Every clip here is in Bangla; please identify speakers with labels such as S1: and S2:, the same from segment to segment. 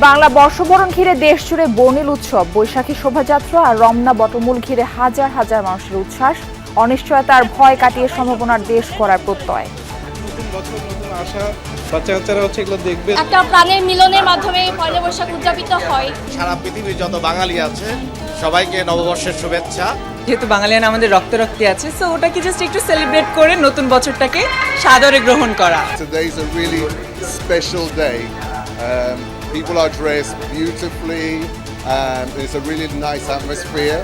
S1: বাংলা বর্ষবরণ ঘিরে দেশ জুড়ে বর্ণিল উৎসব, বৈশাখী শোভাযাত্রা আর রমনা বটমূল ঘিরে হাজার হাজার মানুষের উচ্ছ্বাস। অনিশ্চয়তার ভয় কাটিয়ে সম্ভাবনার দেশ করার প্রত্যয়।
S2: নতুন বছর, নতুন আশা, বাচ্চা-কাচ্চারা এগুলো দেখবে।
S3: একটা প্রাণের মিলনের মাধ্যমে পয়লা বৈশাখ উদযাপিত হয়।
S4: সারা পৃথিবীর যত বাঙালি আছে সবাইকে নববর্ষের শুভেচ্ছা।
S5: যেহেতু বাঙালিয়ান আমাদের রক্তে আছে, সো ওটাকে জাস্ট একটু সেলিব্রেট করে নতুন বছরটাকে সাদরে গ্রহণ করা।
S6: Today is a really special day. People are dressed beautifully. It's a really nice atmosphere.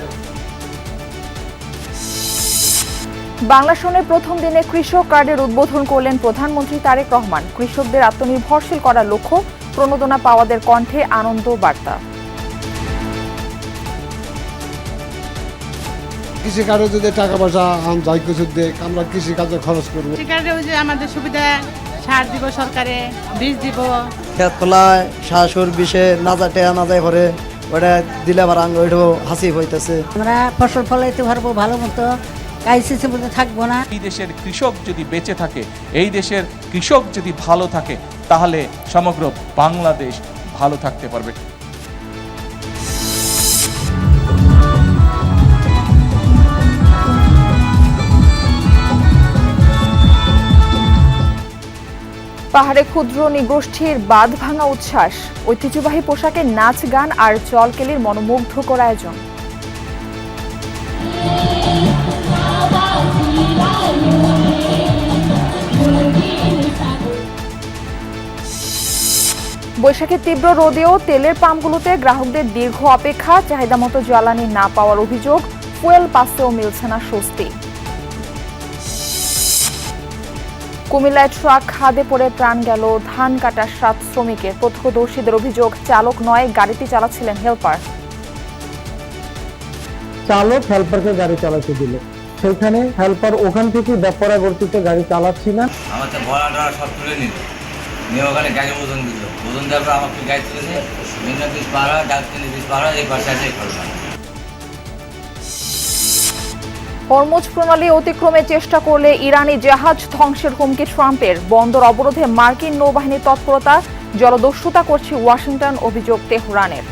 S1: Bangla সনের প্রথম দিনে কৃষক কার্ডের উদ্বোধন করলেন প্রধানমন্ত্রী তারেক রহমান। কৃষকদের আত্মনির্ভরশীল করার লক্ষ্য, প্রণোদনা পাওয়াদের কণ্ঠে আনন্দ বার্তা।
S7: কৃষিকাজে যদি টাকা পয়সা যায় কিছু দেখ, আমরা কৃষিকাজে খরচ করবো।
S8: কৃষিকাজে ওই যে আমাদের সুবিধা, সার দিব সরকারে, বীজ দিব।
S9: খেত খোলায় শাশুর বিষে না যায় টেয়া না যায় ঘরে, ওটা দিলে আবার আঙ্গ ওইটাও হাসি হইতেছে।
S8: আমরা ফসল ফলাইতে পারবো ভালো মতো, কাইসিসি মধ্যে থাকবো না।
S10: এই দেশের কৃষক যদি বেঁচে থাকে, এই দেশের কৃষক যদি ভালো থাকে, তাহলে সমগ্র বাংলাদেশ ভালো থাকতে পারবে।
S1: পাহাড়ে ক্ষুদ্র নৃগোষ্ঠীর বাঁধ ভাঙা উচ্ছ্বাস, ঐতিহ্যবাহী পোশাকে নাচ গান আর জলকেলির মনোমুগ্ধকর আয়োজন। বৈশাখের তীব্র রোদেও তেলের পাম্পগুলোতে গ্রাহকদের দীর্ঘ অপেক্ষা, চাহিদা মতো জ্বালানি না পাওয়ার অভিযোগ, ফুয়েল পাসেও মিলছে না স্বস্তি। কুমিল্লায় ট্রাক খাদে পড়ে প্রাণ গেল ধান কাটার 7 শ্রমিকের। প্রত্যক্ষদর্শীদের অভিযোগ, চালক নয়, গাড়িটি চালাচ্ছিলেন হেলপার।
S11: চালক হেল্পারকে গাড়ি চালাতে দিল, সেখানে হেল্পার ওখান থেকে ব্যাপারাবর্তীতে গাড়ি চালাচ্ছি না।
S12: আমাদের ভরাটা সব তুলে নিল, নিয়ে ওখানে গাড়ি ওজন দিল, ওজন দেওয়ার পর আমাকে গাড়ি তুলে নিয়ে বিভিন্ন পিস পাড়া, ডাক তিনি পিস পাড়া, এই পাশে করলাম।
S1: হরমুজ প্রণালী অতিক্রমে চেষ্টা করলে ইরানি জাহাজ ধ্বংসের হুমকি ট্রাম্পের। বন্দর অবরোধে মার্কিন নৌবাহিনীর তৎপরতা, জলদস্যুতা করছে ওয়াশিংটন, অভিযোগ তেহরানের।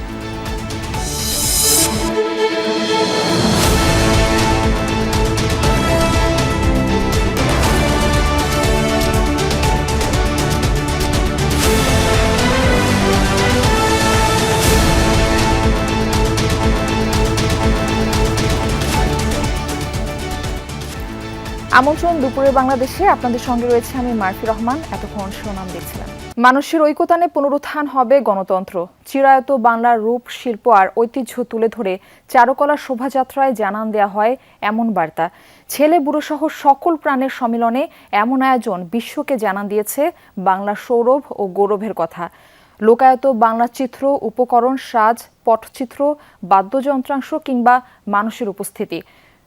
S1: আমন্ত্রণ দুপুরে বাংলাদেশে, আপনাদের সঙ্গে রয়েছে আমি মারফি রহমান। এতক্ষণ শিরোনাম দেখছিলাম। মানুষের ঐকতানে পুনরুত্থান হবে গণতন্ত্র। চিরায়ত বাংলার রূপ, শিল্প আর ঐতিহ্য তুলে ধরে চারুকলা শোভাযাত্রায় জানান দেয়া হয় এমন বার্তা। ছেলে বুড়ো সহ সকল প্রাণের সম্মিলনে এমন আয়োজন বিশ্বকে জানান দিয়েছে বাংলার সৌরভ ও গৌরবের কথা। লোকায়ত বাংলা চিত্র, উপকরণ, সাজ, পটচিত্র, বাদ্যযন্ত্রাংশ কিংবা মানুষের উপস্থিতি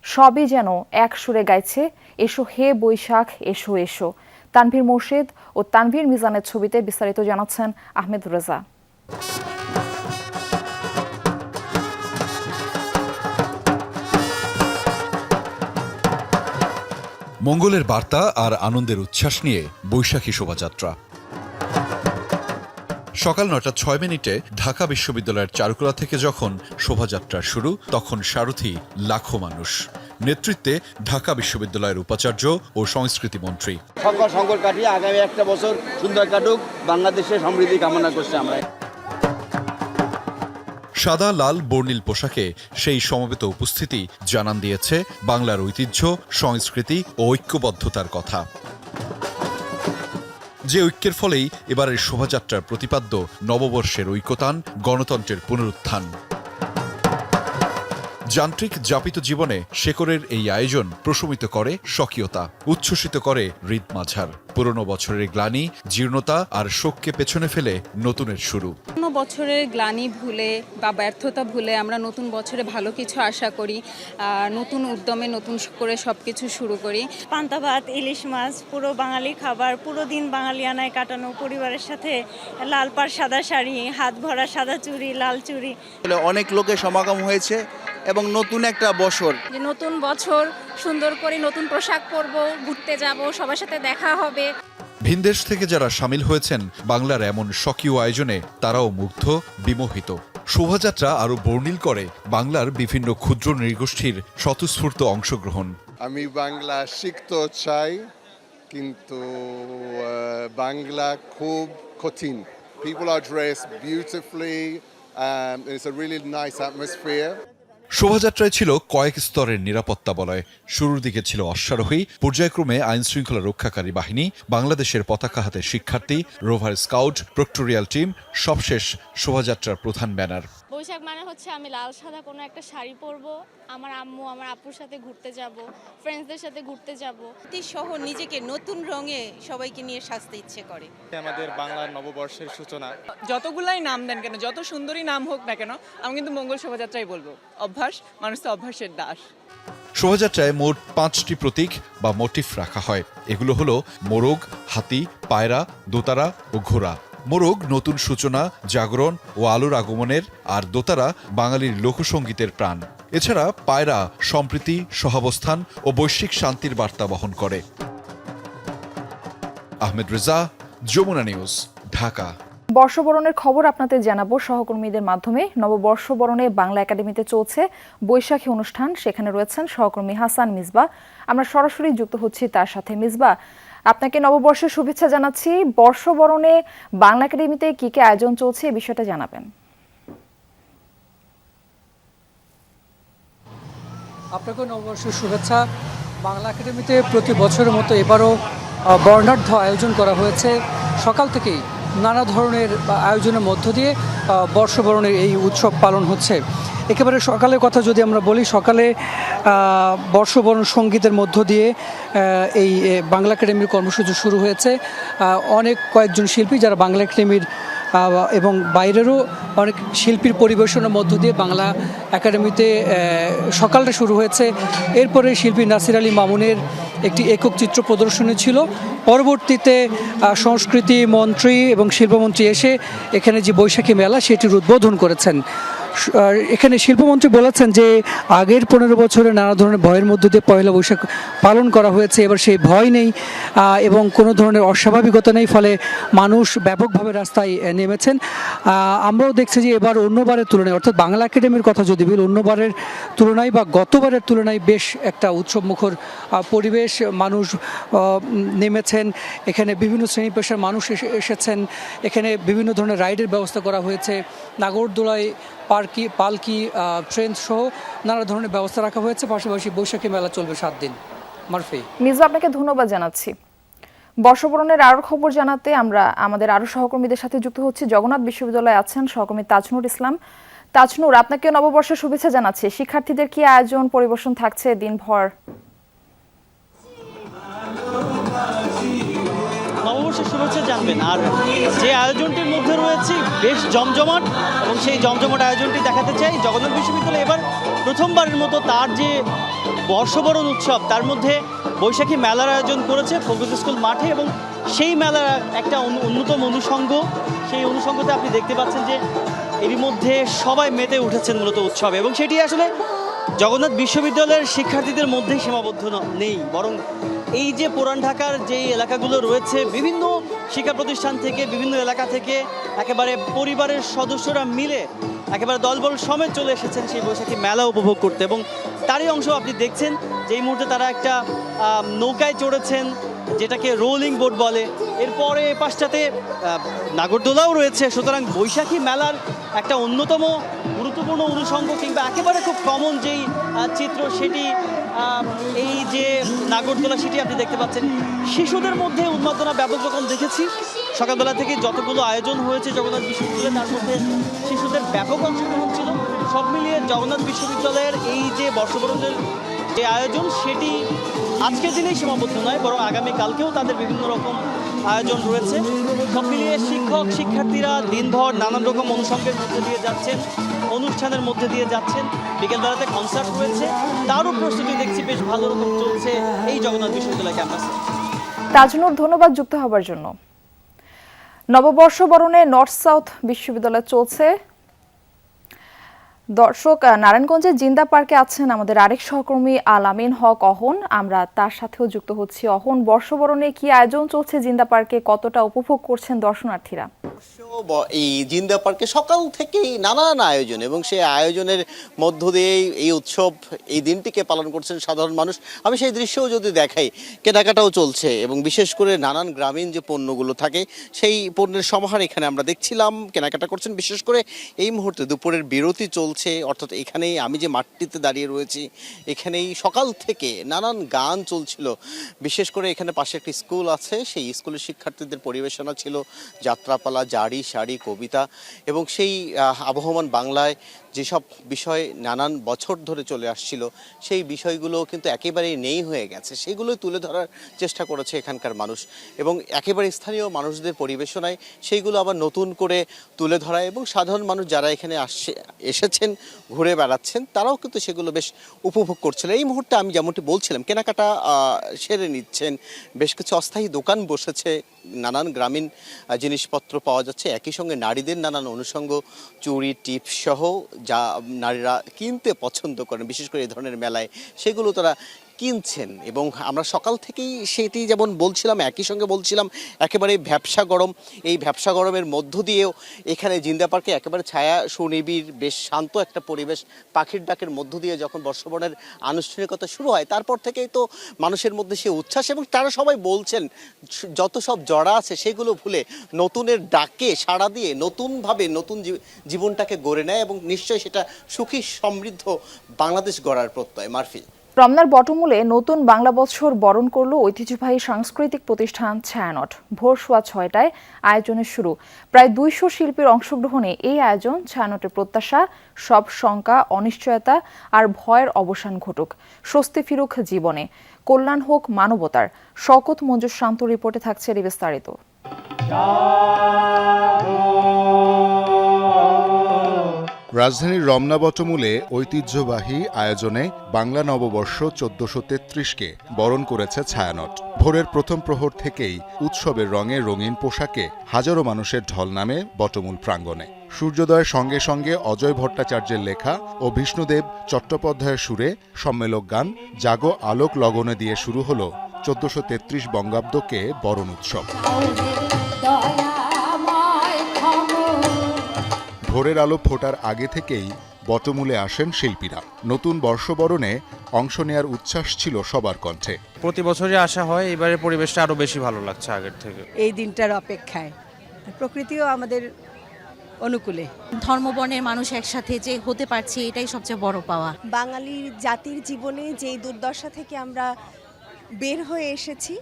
S1: সবই যেন এক সুরে গাইছে, এসো হে বৈশাখ এসো এসো। তানভীর মোর্শেদ ও তানভীর মিজানের ছবিতে বিস্তারিত জানাচ্ছেন আহমেদ রেজা।
S13: মঙ্গলের বার্তা আর আনন্দের উচ্ছ্বাস নিয়ে বৈশাখী শোভাযাত্রা। সকাল 9:06 ঢাকা বিশ্ববিদ্যালয়ের চারুকলা থেকে যখন শোভাযাত্রা শুরু, তখন সারথি লাখো মানুষ। নেতৃত্বে ঢাকা বিশ্ববিদ্যালয়ের উপাচার্য ও সংস্কৃতি মন্ত্রী।
S4: সকল সংকট কাটিয়ে আগামী একটা বছর সুন্দর কাটুক, বাংলাদেশের সমৃদ্ধি কামনা করছি আমরা।
S13: সাদা লাল বর্ণিল পোশাকে সেই সমবেত উপস্থিতি জানান দিয়েছে বাংলার ঐতিহ্য, সংস্কৃতি ও ঐক্যবদ্ধতার কথা। যে ঐক্যের ফলেই এবারের শোভাযাত্রার প্রতিপাদ্য নববর্ষের ঐকতান, গণতন্ত্রের পুনরুত্থান। যান্ত্রিক যাপিত জীবনে শেকড়ের এই আয়োজন প্রশমিত করে স্বকীয়তা, উচ্ছ্বসিত করে হৃদ মাঝার। পুরনো বছরের গ্লানি, জীর্ণতা আর শোককে পেছনে ফেলে নতুনের শুরু।
S14: পুরনো বছরের গ্লানি ভুলে বা ব্যর্থতা ভুলে আমরা নতুন বছরে ভালো কিছু আশা করি, নতুন উদ্যমে নতুন করে সবকিছু শুরু করি।
S15: পান্তা ভাত, ইলিশ মাছ, পুরো বাঙালি খাবার, পুরো দিন বাঙালিয়ানায় কাটানো, পরিবারের সাথে লাল পাড় সাদা শাড়ি, হাত ভরা সাদা চুড়ি, লাল চুড়ি।
S4: অনেক লোকের সমাগম হয়েছে এবং নতুন একটা বছর,
S3: নতুন বছর সুন্দর করে নতুন পোশাক পরবো, ঘুরতে যাব, সবার সাথে দেখা হবে।
S13: ভিনদেশ থেকে যারা সামিল হয়েছেন বাংলার এমন স্বকীয় আয়োজনে তারাও মুগ্ধ, বিমোহিত। শোভাযাত্রা আরও বর্ণিল করে বাংলার বিভিন্ন ক্ষুদ্র নৃগোষ্ঠীর স্বতঃস্ফূর্ত অংশগ্রহণ।
S6: আমি বাংলা শিখতে চাই, কিন্তু বাংলা খুব কঠিন। People are dressed beautifully. It's a really nice atmosphere.
S13: শোভাযাত্রায় ছিল কয়েক স্তরের নিরাপত্তা বলয়। শুরুর দিকে ছিল অশ্বারোহী, পর্যায়ক্রমে আইন শৃঙ্খলা রক্ষাকারী বাহিনী, বাংলাদেশের পতাকা হাতে শিক্ষার্থী, রোভার স্কাউট, প্রক্টোরিয়াল টিম, সবশেষ শোভাযাত্রার প্রধান ব্যানার।
S3: বৈশাখ মানে হচ্ছে আমি লাল সাদা কোনো একটা শাড়ি পরবো, আমার আম্মু আমার আপুর সাথে ঘুরতে যাব, ফ্রেন্ডসদের সাথে ঘুরতে যাব,
S14: সহ নিজেকে নতুন রঙে সবাইকে নিয়ে সাজতে ইচ্ছে করে।
S2: আমাদের বাংলার নববর্ষের সূচনা।
S5: যতগুলাই নাম দেন কেন, যত সুন্দরী নাম হোক না কেন, আমি কিন্তু মঙ্গল শোভাযাত্রাই বলবো। অভ্যাস, মানুষ তো অভ্যাসের দাস।
S13: শোভাযাত্রায় মোট 5টি প্রতীক বা মোটিফ রাখা হয়। এগুলো হলো মোরগ, হাতি, পায়রা, দোতারা ও ঘোড়া। মোরগ নতুন সূচনা, জাগরণ ও আলোর আগমনের, আর দোতারা বাঙালির লোকসঙ্গীতের প্রাণ। এছাড়া পায়রা সম্প্রীতি, সহাবস্থান ও বৈশ্বিক শান্তির বার্তা বহন করে। আহমেদ রেজা, যমুনা নিউজ, ঢাকা।
S1: বর্ষবরণের খবর আপনাদের জানাবো সহকর্মীদের মাধ্যমে। নববর্ষবরণে বাংলা একাডেমিতে চলছে বৈশাখী অনুষ্ঠান। সেখানে রয়েছেন সহকর্মী হাসান মিসবা। আমরা সরাসরি যুক্ত হচ্ছি তার সাথে। মিসবা, আপনাকে নববর্ষের শুভেচ্ছা জানাচ্ছি। বর্ষবরণে বাংলা একাডেমিতে কি কি আয়োজন চলছে এই বিষয়টা জানাবেন।
S11: আপনাকে নববর্ষের শুভেচ্ছা। বাংলা একাডেমিতে প্রতি বছরের মতো এবারও বর্ণাঢ্য আয়োজন করা হয়েছে। সকাল থেকেই নানা ধরনের আয়োজনের মধ্য দিয়ে বর্ষবরণের এই উৎসব পালন হচ্ছে। একেবারে সকালের কথা যদি আমরা বলি, সকালে বর্ষবরণ সঙ্গীতের মধ্য দিয়ে এই বাংলা একাডেমির কর্মসূচি শুরু হয়েছে। অনেক কয়েকজন শিল্পী যারা বাংলা একাডেমির এবং বাইরেরও অনেক শিল্পীর পরিবেশনের মধ্য দিয়ে বাংলা একাডেমিতে সকালটা শুরু হয়েছে। এরপরে শিল্পী নাসির আলী মামুনের একটি একক চিত্র প্রদর্শনী ছিল। পরবর্তীতে সংস্কৃতি মন্ত্রী এবং শিল্পমন্ত্রী এসে এখানে যে বৈশাখী মেলা সেটির উদ্বোধন করেছেন। এখানে শিল্পমন্ত্রী বলেছেন যে আগের 15 বছরে নানা ধরনের ভয়ের মধ্য দিয়ে পয়লা বৈশাখ পালন করা হয়েছে, এবার সেই ভয় নেই এবং কোনো ধরনের অস্বাভাবিকতা নেই, ফলে মানুষ ব্যাপকভাবে রাস্তায় নেমেছেন। আমরাও দেখছি যে এবার অন্যবারের তুলনায়, অর্থাৎ বাংলা একাডেমির কথা যদি বলি, অন্যবারের তুলনায় বা গতবারের তুলনায় বেশ একটা উৎসবমুখর পরিবেশ, মানুষ নেমেছেন। এখানে বিভিন্ন শ্রেণী পেশার মানুষ এসেছেন। এখানে বিভিন্ন ধরনের রাইডের ব্যবস্থা করা হয়েছে। নাগরদোলায় পালকি ট্রেন সহ নানা ধরনের ব্যবস্থা রাখা হয়েছে। পাশাপাশি বৈশাখী মেলা চলবে 7 দিন। মারফি,
S1: মির্জা, আপনাকে ধন্যবাদ জানাচ্ছি। বর্ষবরণের আরো খবর জানাতে আমরা আমাদের আরো সহকর্মীদের সাথে যুক্ত হচ্ছি। জগন্নাথ বিশ্ববিদ্যালয়ে আছেন সহকর্মী তাজনুর ইসলাম। তাজনুর, আপনাকে নববর্ষের শুভেচ্ছা জানাচ্ছি। শিক্ষার্থীদের কি আয়োজন পরিবেশন থাকছে দিনভর?
S16: নববর্ষের শুভেচ্ছা জানবেন। আর যে আয়োজনটির মধ্যে রয়েছে বেশ জমজমাট, এবং সেই জমজমাট আয়োজনটি দেখাতে চাই। জগন্নাথ বিশ্ববিদ্যালয় এবার প্রথমবারের মতো তার যে বর্ষবরণ উৎসব তার মধ্যে বৈশাখী মেলার আয়োজন করেছে ফোকাস স্কুল মাঠে, এবং সেই মেলার একটা অন্যতম অনুষঙ্গ। সেই অনুষঙ্গতে আপনি দেখতে পাচ্ছেন যে এরই মধ্যে সবাই মেতে উঠেছেন মূলত উৎসবে, এবং সেটি আসলে জগন্নাথ বিশ্ববিদ্যালয়ের শিক্ষার্থীদের মধ্যেই সীমাবদ্ধ নেই, বরং এই যে পুরান ঢাকার যে এলাকাগুলো রয়েছে, বিভিন্ন শিক্ষা প্রতিষ্ঠান থেকে, বিভিন্ন এলাকা থেকে একেবারে পরিবারের সদস্যরা মিলে একেবারে দলবল সমেত চলে এসেছেন সেই বৈশাখী মেলা উপভোগ করতে। এবং তারই অংশ আপনি দেখছেন যে এই মুহূর্তে তারা একটা নৌকায় চড়েছেন, যেটাকে রোলিং বোট বলে। এরপরে এ পাশটাতে নাগরদোলাও রয়েছে। সুতরাং বৈশাখী মেলার একটা অন্যতম গুরুত্বপূর্ণ অনুষঙ্গ কিংবা একেবারে খুব কমন যেই চিত্র, সেটি এই যে নাগরদোলা, সেটি আপনি দেখতে পাচ্ছেন। শিশুদের মধ্যে উন্মাদনা ব্যাপক রকম দেখেছি। সকালবেলা থেকে যতগুলো আয়োজন হয়েছে জগন্নাথ বিশ্ববিদ্যালয়ে, তার মধ্যে শিশুদের ব্যাপক অংশগ্রহণ ছিল। সব মিলিয়ে জগন্নাথ বিশ্ববিদ্যালয়ের এই যে বর্ষবরণের যে আয়োজন, সেটি আজকের দিনেই সীমাবদ্ধ নয়, বরং আগামীকালকেও তাদের বিভিন্ন রকম আয়োজন রয়েছে। সব মিলিয়ে শিক্ষক শিক্ষার্থীরা দিনভর নানান রকম অনুষঙ্গের মধ্যে দিয়ে যাচ্ছেন, অনুষ্ঠানের মধ্যে দিয়ে যাচ্ছেন। বিকেলবেলাতে কনসার্ট রয়েছে, তারও প্রস্তুতি দেখছি বেশ ভালো রকম চলছে এই জগন্নাথ বিশ্ববিদ্যালয় ক্যাম্পাসে।
S1: তাজনুর, ধন্যবাদ যুক্ত হবার জন্য। নববর্ষ বরণে নর্থ সাউথ বিশ্ববিদ্যালয়ে চলছে দর্শক, নারায়ণগঞ্জের জিন্দা পার্কে আছেন আমাদের আরেক সহকর্মী আল আমিন হক অহন। আমরা তার সাথেও যুক্ত হচ্ছি। অহন, বর্ষবরণে কি আয়োজন চলছে জিন্দা পার্কে, কতটা উপভোগ করছেন দর্শনার্থীরা?
S16: এই জিন্দা পার্কে সকাল থেকেই নানান আয়োজন এবং সেই আয়োজনের মধ্য দিয়েই এই উৎসব, এই দিনটিকে পালন করছেন সাধারণ মানুষ। আমি সেই দৃশ্যও যদি দেখাই, কেনাকাটাও চলছে এবং বিশেষ করে নানান গ্রামীণ যে পণ্যগুলো থাকে সেই পণ্যের সমাহার এখানে আমরা দেখছিলাম, কেনাকাটা করছেন। বিশেষ করে এই মুহূর্তে দুপুরের বিরতি চলছে, অর্থাৎ এখানেই আমি যে মাঠটিতে দাঁড়িয়ে রয়েছি এখানেই সকাল থেকে নানান গান চলছিল। বিশেষ করে এখানে পাশে একটি স্কুল আছে, সেই স্কুলের শিক্ষার্থীদের পরিবেশনা ছিল যাত্রাপালা, জারি, শাড়ি, কবিতা এবং সেই আবহমান বাংলায় যেসব বিষয় নানান বছর ধরে চলে আসছিল সেই বিষয়গুলো কিন্তু একেবারেই নেই হয়ে গেছে, সেগুলোই তুলে ধরার চেষ্টা করেছে এখানকার মানুষ এবং একেবারে স্থানীয় মানুষদের পরিবেশনায় সেইগুলো আবার নতুন করে তুলে ধরা এবং সাধারণ মানুষ যারা এখানে এসেছেন, ঘুরে বেড়াচ্ছেন, তারাও কিন্তু সেগুলো বেশ উপভোগ করছিলেন। এই মুহূর্তে আমি যেমনটি বলছিলাম, কেনাকাটা সেরে নিচ্ছেন, বেশ কিছু অস্থায়ী দোকান বসেছে, নানান গ্রামীণ জিনিসপত্র পাওয়া যাচ্ছে। একই সঙ্গে নারীদের নানান অনুষঙ্গ, চুড়ি, টিপ সহ যা নারীরা কিনতে পছন্দ করেন বিশেষ করে এই ধরনের মেলায়, সেগুলো তারা কিনছেন। এবং আমরা সকাল থেকেই সেটি যেমন বলছিলাম, একই সঙ্গে বলছিলাম একেবারে ভ্যাপসা গরম। এই ভ্যাপসা গরমের মধ্য দিয়েও এখানে জিন্দা পার্কে একেবারে ছায়া সুনিবিড়, বেশ শান্ত একটা পরিবেশ। পাখির ডাকের মধ্য দিয়ে যখন বর্ষবরণের আনুষ্ঠানিকতা শুরু হয় তারপর থেকেই তো মানুষের মধ্যে সে উচ্ছ্বাস এবং তারা সবাই বলছেন যত সব জড়া আছে সেগুলো ভুলে নতুনের ডাকে সাড়া দিয়ে নতুনভাবে নতুন জীবনটাকে গড়ে নেয় এবং নিশ্চয়ই সেটা সুখী সমৃদ্ধ বাংলাদেশ গড়ার প্রত্যয়। মারফি,
S1: রমনার বটমূলে নতুন বাংলা বছর বরণ করল ঐতিহ্যবাহী সাংস্কৃতিক প্রতিষ্ঠান ছায়ানট। ভোর 6:15টায় আয়োজনের শুরু। প্রায় 200 শিল্পীর অংশগ্রহণে এই আয়োজন ছায়ানটের প্রত্যাশা, সব শঙ্কা, অনিশ্চয়তা আর ভয়ের অবসান ঘটুক, স্বস্তি ফিরুক জীবনে, কল্যাণ হোক মানবতার। শওকত মঞ্জুর শান্ত রিপোর্টে থাকছে বিস্তারিত।
S17: রাজধানীর রমনা বটমূলে ঐতিহ্যবাহী আয়োজনে বাংলা নববর্ষ 1433কে বরণ করেছে ছায়ানট। ভোরের প্রথম প্রহর থেকেই উৎসবের রঙে রঙিন পোশাকে হাজারো মানুষের ঢল নামে বটমূল প্রাঙ্গণে। সূর্যোদয়ের সঙ্গে সঙ্গে অজয় ভট্টাচার্যের লেখা ও বিষ্ণুদেব চট্টোপাধ্যায়ের সুরে সম্মেলক গান জাগো আলোক লগনে দিয়ে শুরু হল 1433 বঙ্গাব্দকে বরণ উৎসব। ভোরের আলো ফোটার আগে থেকেই বটমূলে আসেন শিল্পীরা। নতুন বর্ষবরণে অংশ নেয়ার উচ্ছ্বাস ছিল সবার কণ্ঠে।
S18: প্রতি বছরই আসা হয়, এবারে পরিবেশটা আরো বেশি ভালো লাগছে আগের থেকে।
S19: এই দিনটার অপেক্ষায় প্রকৃতিও আমাদের অনুকূলে,
S20: ধর্মবর্ণের মানুষ একসাথে যে হতে পারছি এটাই সবচেয়ে বড় পাওয়া।
S21: বাঙালি জাতির জীবনে যেই দুর্দশা থেকে আমরা বের হয়ে এসেছি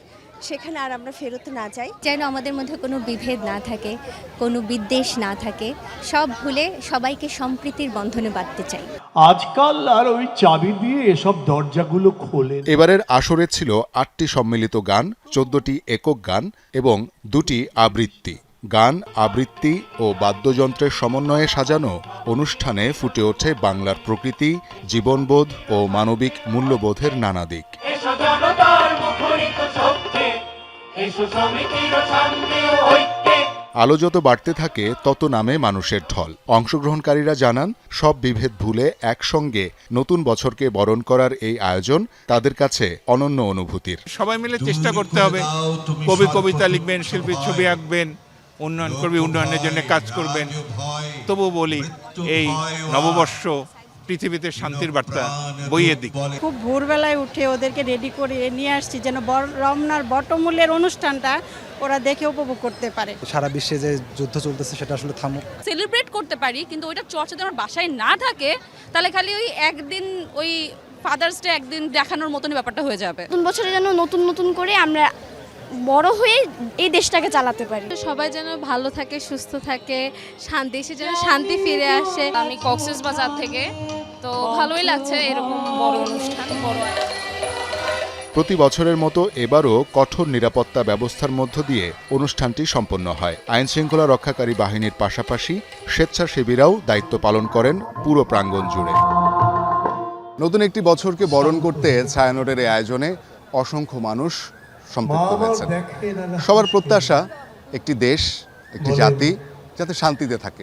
S21: সেখানে আর আমরা ফেরত না যাই,
S22: যেন আমাদের মধ্যে কোনো বিভেদ না থাকে, কোনো বিদ্বেষ না থাকে, সব ভুলে সবাইকে সম্প্রীতির বন্ধনে বাঁধতে চাই।
S23: আজকাল আর ওই চাবি দিয়ে এসব দরজাগুলো খোলে।
S17: এবারের আসরে ছিল 8টি সম্মিলিত গান, 14টি একক গান এবং 2টি আবৃত্তি। গান, আবৃত্তি ও বাদ্যযন্ত্রের সমন্বয়ে সাজানো অনুষ্ঠানে ফুটে ওঠে বাংলার প্রকৃতি, জীবনবোধ ও মানবিক মূল্যবোধের নানা দিক। আলো যত বাড়তে থাকে তত নামে মানুষের ঢল। অংশগ্রহণকারীরা জানান, সব বিভেদ ভুলে একসঙ্গে নতুন বছরকে বরণ করার এই আয়োজন তাদের কাছে অনন্য অনুভূতির।
S24: সবাই মিলে চেষ্টা করতে হবে। কবি কবিতা লিখবেন, শিল্পী ছবি আঁকবেন, উন্নয়ন করবে, উন্নয়নের জন্য কাজ করবেন। তবু বলি, এই নববর্ষ পৃথিবীতে শান্তির বার্তা বইয়ে দিক।
S19: খুব ভোরবেলায় উঠে ওদেরকে রেডি করে নিয়ে আসছি যেন রমনার বটমূলের অনুষ্ঠানটা ওরা দেখে উপভোগ করতে পারে।
S25: সারা বিশ্বে যে যুদ্ধ চলতেছে সেটা আসলে থামুক,
S26: সেলিব্রেট করতে পারি, কিন্তু ওইটা চর্চা যদি আমার বাসায় না থাকে তাহলে খালি ওই একদিন ওই ফাদার্স ডে একদিন দেখানোর মতনই ব্যাপারটা হয়ে যাবে।
S22: নতুন বছরে যেন নতুন নতুন করে আমরা বড় হয়ে এই দেশটাকে চালাতে পারি।
S3: সবাই যেন ভালো থাকে, সুস্থ থাকে, দেশে যেন শান্তি ফিরে আসে। আমি কক্সবাজার থেকে, তো ভালোই লাগছে এরকম বড় অনুষ্ঠান, বড়।
S17: প্রতি বছরের মতো এবারও কঠোর নিরাপত্তা ব্যবস্থার মধ্য দিয়ে অনুষ্ঠানটি সম্পন্ন হয়। আইনশৃঙ্খলা রক্ষাকারী বাহিনীর পাশাপাশি স্বেচ্ছাসেবীরাও দায়িত্ব পালন করেন পুরো প্রাঙ্গণ জুড়ে। নতুন একটি বছরকে বরণ করতে ছায়ানটের এই আয়োজনে অসংখ্য মানুষ সম্পৃক্ত হয়েছেন। সবার প্রত্যাশা, একটি দেশ, একটি জাতি যাতে শান্তিতে থাকে,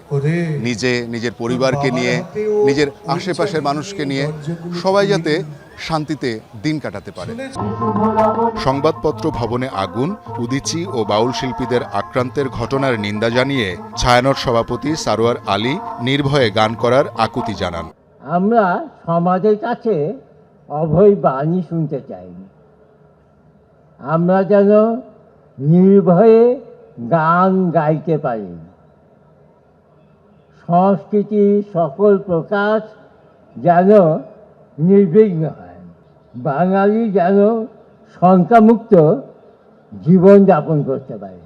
S17: নিজে, নিজের পরিবারকে নিয়ে, নিজের আশেপাশের মানুষকে নিয়ে সবাই যাতে শান্তিতে দিন কাটাতে পারে। সংবাদপত্র ভবনে আগুন, উদীচী ও বাউল শিল্পীদের আক্রান্তের ঘটনার নিন্দা জানিয়ে ছায়ানট সভাপতি সারোয়ার আলী নির্ভয়ে গান করার আকুতি জানান।
S7: আমরা সমাজের কাছে অভয় বাণী শুনতে চাই, আমরা যেন নির্ভয়ে গান গাইতে পারি, সংস্কৃতির সকল প্রকাশ যেন নির্বিঘ্ন হয়, বাঙালি যেন শঙ্কামুক্ত জীবনযাপন করতে পারে।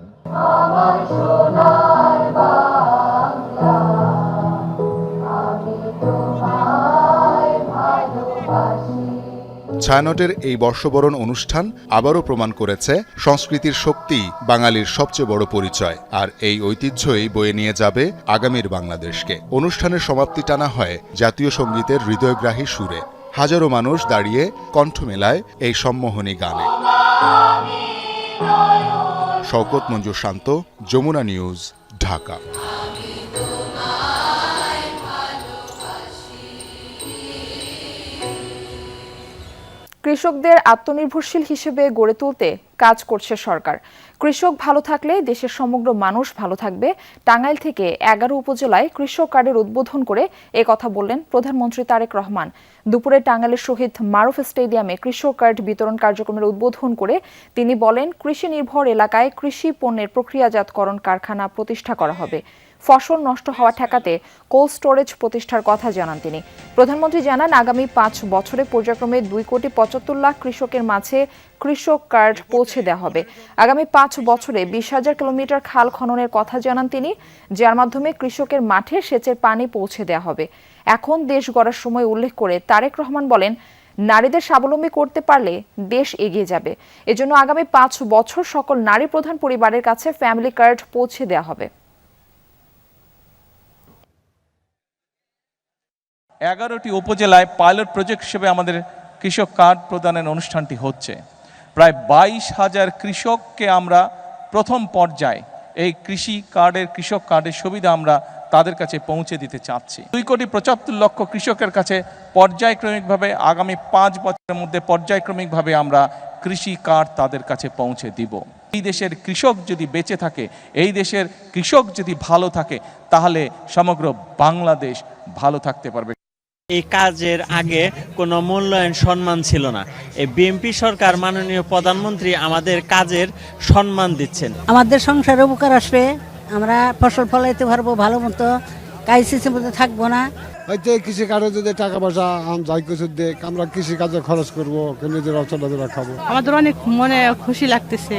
S8: আমার সোনার বাংলা, আমি তোমায় ভালোবাসি।
S17: ছায়ানটের এই বর্ষবরণ অনুষ্ঠান আবারও প্রমাণ করেছে সংস্কৃতির শক্তি বাঙালির সবচেয়ে বড় পরিচয়, আর এই ঐতিহ্যই বয়ে নিয়ে যাবে আগামীর বাংলাদেশকে। অনুষ্ঠানের সমাপ্তি টানা হয় জাতীয় সঙ্গীতের হৃদয়গ্রাহী সুরে। হাজারো মানুষ দাঁড়িয়ে কণ্ঠ মেলায় এই সম্মোহনী গানে। শওকত মঞ্জুর শান্ত, যমুনা নিউজ, ঢাকা।
S1: কৃষকদের আত্মনির্ভরশীল হিসেবে গড়ে তুলতে কাজ করছে সরকার। কৃষক ভালো থাকলে দেশের সমগ্র মানুষ ভালো থাকবে। টাঙ্গাইল থেকে 11 উপজেলায় কৃষক কার্ডের উদ্বোধন করে কথা বললেন প্রধানমন্ত্রী তারেক রহমান। দুপুরে টাঙ্গাইলের শহীদ মারুফ স্টেডিয়ামে কৃষক কার্ড বিতরণ কার্যক্রমের উদ্বোধন করে তিনি বলেন, কৃষি নির্ভর এলাকায় কৃষি পণ্যের প্রক্রিয়াজাতকরণ কারখানা প্রতিষ্ঠা করা হবে। ফসল নষ্ট হওয়া ঠেকাতে কোল্ড স্টোরেজ প্রতিষ্ঠার কথা জানান তিনি। প্রধানমন্ত্রী জানান, আগামী 5 বছরে পর্যায়ক্রমে 2,75,00,000 কৃষকের মাঝে কৃষক কার্ড পৌঁছে দেওয়া হবে। আগামী 5 বছরে 20,000 কিলোমিটার খাল খননের কথা জানান তিনি, যার মাধ্যমে কৃষকের মাঠে সেচের পানি পৌঁছে দেওয়া হবে। এখন দেশ গড়ার সময় উল্লেখ করে তারেক রহমান বলেন, নারীদের স্বাবলম্বী করতে পারলে দেশ এগিয়ে যাবে। এজন্য আগামী 5 বছর সকল নারী প্রধান পরিবারের কাছে ফ্যামিলি কার্ড পৌঁছে দেওয়া হবে।
S9: 11টি উপজেলায় পাইলট প্রজেক্ট হিসেবে আমাদের কৃষক কার্ড প্রদানের অনুষ্ঠানটি হচ্ছে। প্রায় 22,000 কৃষককে আমরা প্রথম পর্যায়ে এই কৃষক কার্ডের সুবিধা আমরা তাদের কাছে পৌঁছে দিতে চাচ্ছি। 2,75,00,000 কৃষকের কাছে পর্যায়ক্রমিকভাবে আগামী 5 বছরের মধ্যে পর্যায়ক্রমিকভাবে আমরা কৃষি কার্ড তাদের কাছে পৌঁছে দিব। এই দেশের কৃষক যদি বেঁচে থাকে, এই দেশের কৃষক যদি ভালো থাকে, তাহলে সমগ্র বাংলাদেশ ভালো থাকতে পারবে।
S16: এই কাজের আগে কোনো মূল্যায়ন সম্মান ছিল না। এই বিএনপি সরকার, মাননীয় প্রধানমন্ত্রী আমাদের কাজের সম্মান দিচ্ছেন।
S10: আমাদের সংসারে উপকার আসবে, আমরা ফসল ফলাইতে পারবো ভালো মতো, কাইসিসের মধ্যে থাকবো না।
S12: হয়তো কৃষি কার্ডে যদি টাকা পয়সা যাই কিছু দেখ, আমরা কৃষি কাজে খরচ করবো, নিজের অর্থটা খাবো।
S15: আমাদের অনেক মনে খুশি লাগতেছে,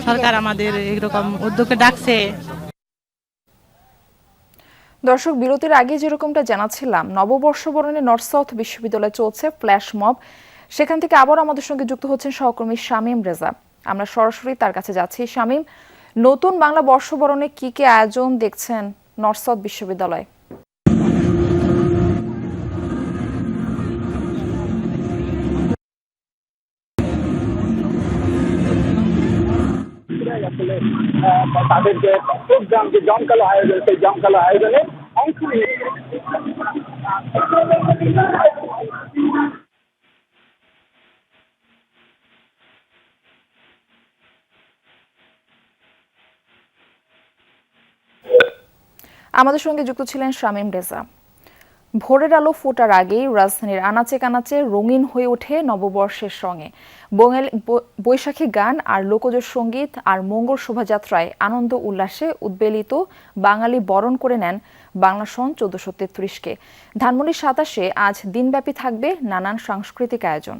S15: সরকার আমাদের এরকম উদ্যোগে ডাকছে।
S1: দর্শক, বিরতির আগে যেরকমটা জানাচ্ছিলাম, নববর্ষবরণে নর্থ সাউথ বিশ্ববিদ্যালয়ে চলছে ফ্ল্যাশ মব। সেখান থেকে আবার আমাদের সঙ্গে যুক্ত হচ্ছেন সহকর্মী শামীম রেজা। আমরা সরাসরি তার কাছে যাচ্ছি। শামীম, নতুন বাংলা বর্ষবরণে কি কি আয়োজন দেখছেন নর্থ সাউথ বিশ্ববিদ্যালয়ে?
S27: তাদের যে প্রোগ্রাম, যে জমকালো আয়োজন, সেই জমকালো আয়োজনে অংশ নিয়ে
S1: আমাদের সঙ্গে যুক্ত ছিলেন শামীম রেজা। ভোরের আলো ফোটার আগেই রাজধানীর আনাচে কানাচে রঙিন হয়ে ওঠে নববর্ষের সঙ্গে। বৈশাখী গান আর লোকজ সঙ্গীত আর মঙ্গল শোভাযাত্রায় আনন্দ উল্লাসে উদ্বেলিত বাঙালি বরণ করে নেন বাংলা সন 1433-কে। ধানমন্ডি 27-এ আজ দিনব্যাপী থাকবে নানান সাংস্কৃতিক আয়োজন।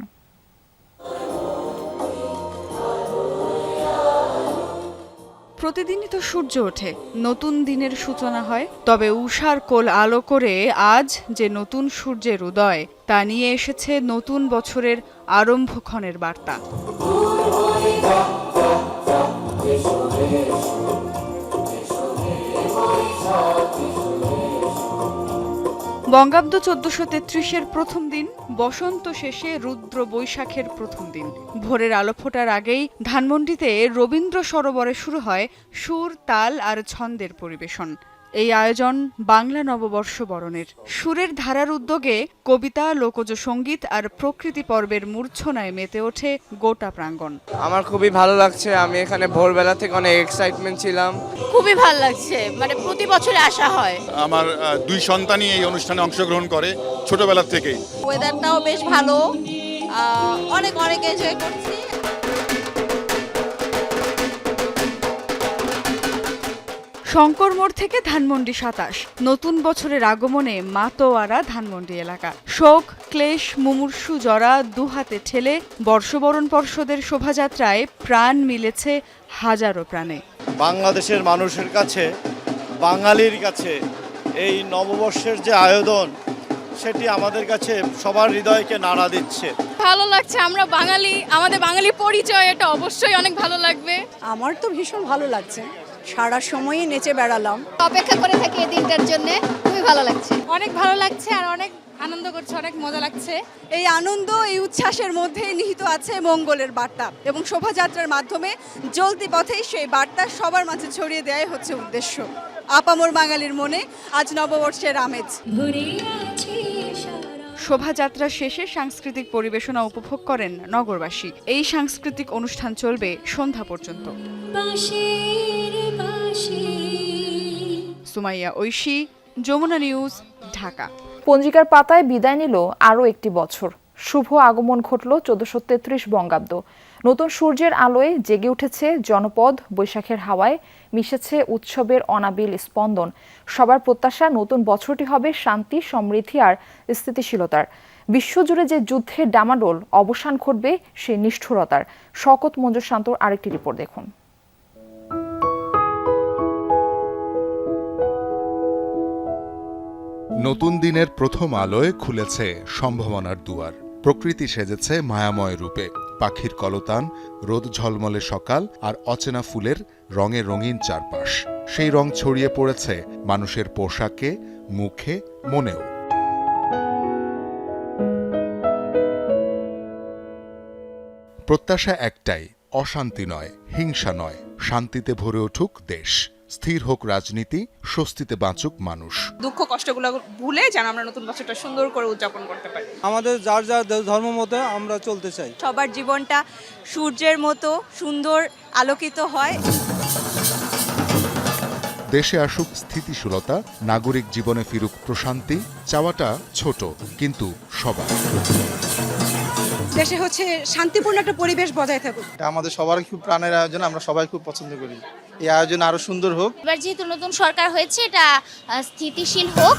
S28: প্রতিদিনই তো সূর্য ওঠে, নতুন দিনের সূচনা হয়, তবে উষার কোল আলো করে আজ যে নতুন সূর্যের উদয়, তা নিয়ে এসেছে নতুন বছরের আরম্ভক্ষণের বার্তা। বঙ্গাব্দ 1433-এর প্রথম দিন, বসন্ত শেষে রুদ্র বৈশাখের প্রথম দিন। ভোরের আলো ফোটার আগেই ধানমন্ডিতে রবীন্দ্র সরোবরে শুরু হয় সুর, তাল আর ছন্দের পরিবেশন। এই আয়োজন বাংলা নববর্ষ বরণের। সুরের ধারার উদ্যোগে কবিতা, লোকজ সঙ্গীত আর প্রকৃতি পর্বের মূর্ছনায় মেতে ওঠে গোটা প্রাঙ্গণ।
S2: আমার খুবই ভালো লাগছে। আমি এখানে ভোরবেলা থেকে অনেক এক্সাইটমেন্ট ছিলাম।
S4: খুবই ভালো লাগছে, মানে প্রতি বছরে আসা হয়।
S5: আমার দুই সন্তানই এই অনুষ্ঠানে অংশগ্রহণ করে ছোটবেলা থেকেই।
S4: ওয়েদারটাও বেশ ভালো, অনেক এনজয় করছি।
S28: শঙ্কর মোড় থেকে ধানমন্ডি 27, নতুন বছরের আগমনে মাতোয়ারা ধানমন্ডি এলাকা। শোক, ক্লেশ, মুমূর্ষু জরা দুহাতে ঠেলে বর্ষবরণ পর্ষদের শোভাযাত্রায় প্রাণ মিলেছে হাজারো প্রাণে।
S6: বাংলাদেশের মানুষের কাছে, বাঙালির কাছে এই নববর্ষের যে আয়োজন, সেটি আমাদের কাছে সবার হৃদয়কে নাড়া দিচ্ছে।
S26: ভালো লাগছে, আমরা বাঙালি, আমাদের বাঙালি পরিচয়, এটা অবশ্যই অনেক ভালো লাগবে।
S11: আমার তো ভীষণ ভালো লাগছে, সারা সময়ই নেচে বেড়ালাম।
S22: অপেক্ষা করে থাকি এই দিনটার জন্য, খুবই ভালো লাগছে।
S4: অনেক ভালো লাগছে আর অনেক আনন্দ করছে, অনেক মজা লাগছে।
S11: এই আনন্দ, এই উচ্ছ্বাসের মধ্যেই নিহিত আছে মঙ্গলের বার্তা, এবং শোভাযাত্রার মাধ্যমে চলতি পথেই সেই বার্তা সবার মাঝে ছড়িয়ে দেওয়াই হচ্ছে উদ্দেশ্য। আপামর বাঙালির মনে আজ নববর্ষের আমেজ।
S28: শোভাযাত্রা শেষে সাংস্কৃতিক পরিবেশনা উপভোগ করেন নগরবাসী। এই সাংস্কৃতিক অনুষ্ঠান চলবে সন্ধ্যা পর্যন্ত। সুমাইয়া ঐশী, যমুনা নিউজ, ঢাকা।
S1: পঞ্জিকার পাতায় বিদায় নিল আরও একটি বছর। শুভ আগমন ঘটল 1433 বঙ্গাব্দ। নতুন সূর্যের আলোয় জেগে উঠেছে জনপদ, বৈশাখের হাওয়ায় মিশেছে উৎসবের অনাবিল স্পন্দন। সবার প্রত্যাশা নতুন বছরটি হবে শান্তি, সমৃদ্ধি আর স্থিতিশীলতার। বিশ্বজুড়ে যে যুদ্ধের ডামাডোল, অবসান ঘটবে সেই নিষ্ঠুরতার। শওকত মঞ্জুর শান্তর আরেকটি রিপোর্ট দেখুন।
S17: নতুন দিনের প্রথম আলোয় খুলেছে সম্ভাবনার দুয়ার। প্রকৃতি সেজেছে মায়াময় রূপে। পাখির কলতান, রোদ ঝলমলে সকাল আর অচেনা ফুলের রঙে রঙিন চারপাশ। সেই রং ছড়িয়ে পড়েছে মানুষের পোশাকে, মুখে, মনেও। প্রত্যাশা একটাই, অশান্তি নয়, হিংসা নয়, শান্তিতে ভরে উঠুক দেশ। স্থির হোক রাজনীতি, স্বস্তিতে বাঁচুক মানুষ।
S4: দুঃখ কষ্টগুলো ভুলে যেন আমরা নতুন বছরটা সুন্দর করে উদযাপন করতে পারি।
S13: আমাদের যার যার ধর্ম মতে আমরা চলতে চাই।
S11: সবার জীবনটা সূর্যের মতো সুন্দর আলোকিত হয়।
S17: দেশে আসুক স্থিতিশীলতা, নাগরিক জীবনে ফিরুক প্রশান্তি। চাওয়াটা ছোট, কিন্তু সবার।
S11: দেশে হচ্ছে শান্তিপূর্ণ একটা পরিবেশ বজায় থাকুক।
S6: এটা আমাদের সবার খুব প্রাণের আয়োজন, আমরা সবাই খুব পছন্দ করি। এই আয়োজন আরো সুন্দর হোক।
S22: এবার যেহেতু নতুন সরকার হয়েছে, এটা স্থিতিশীল হোক।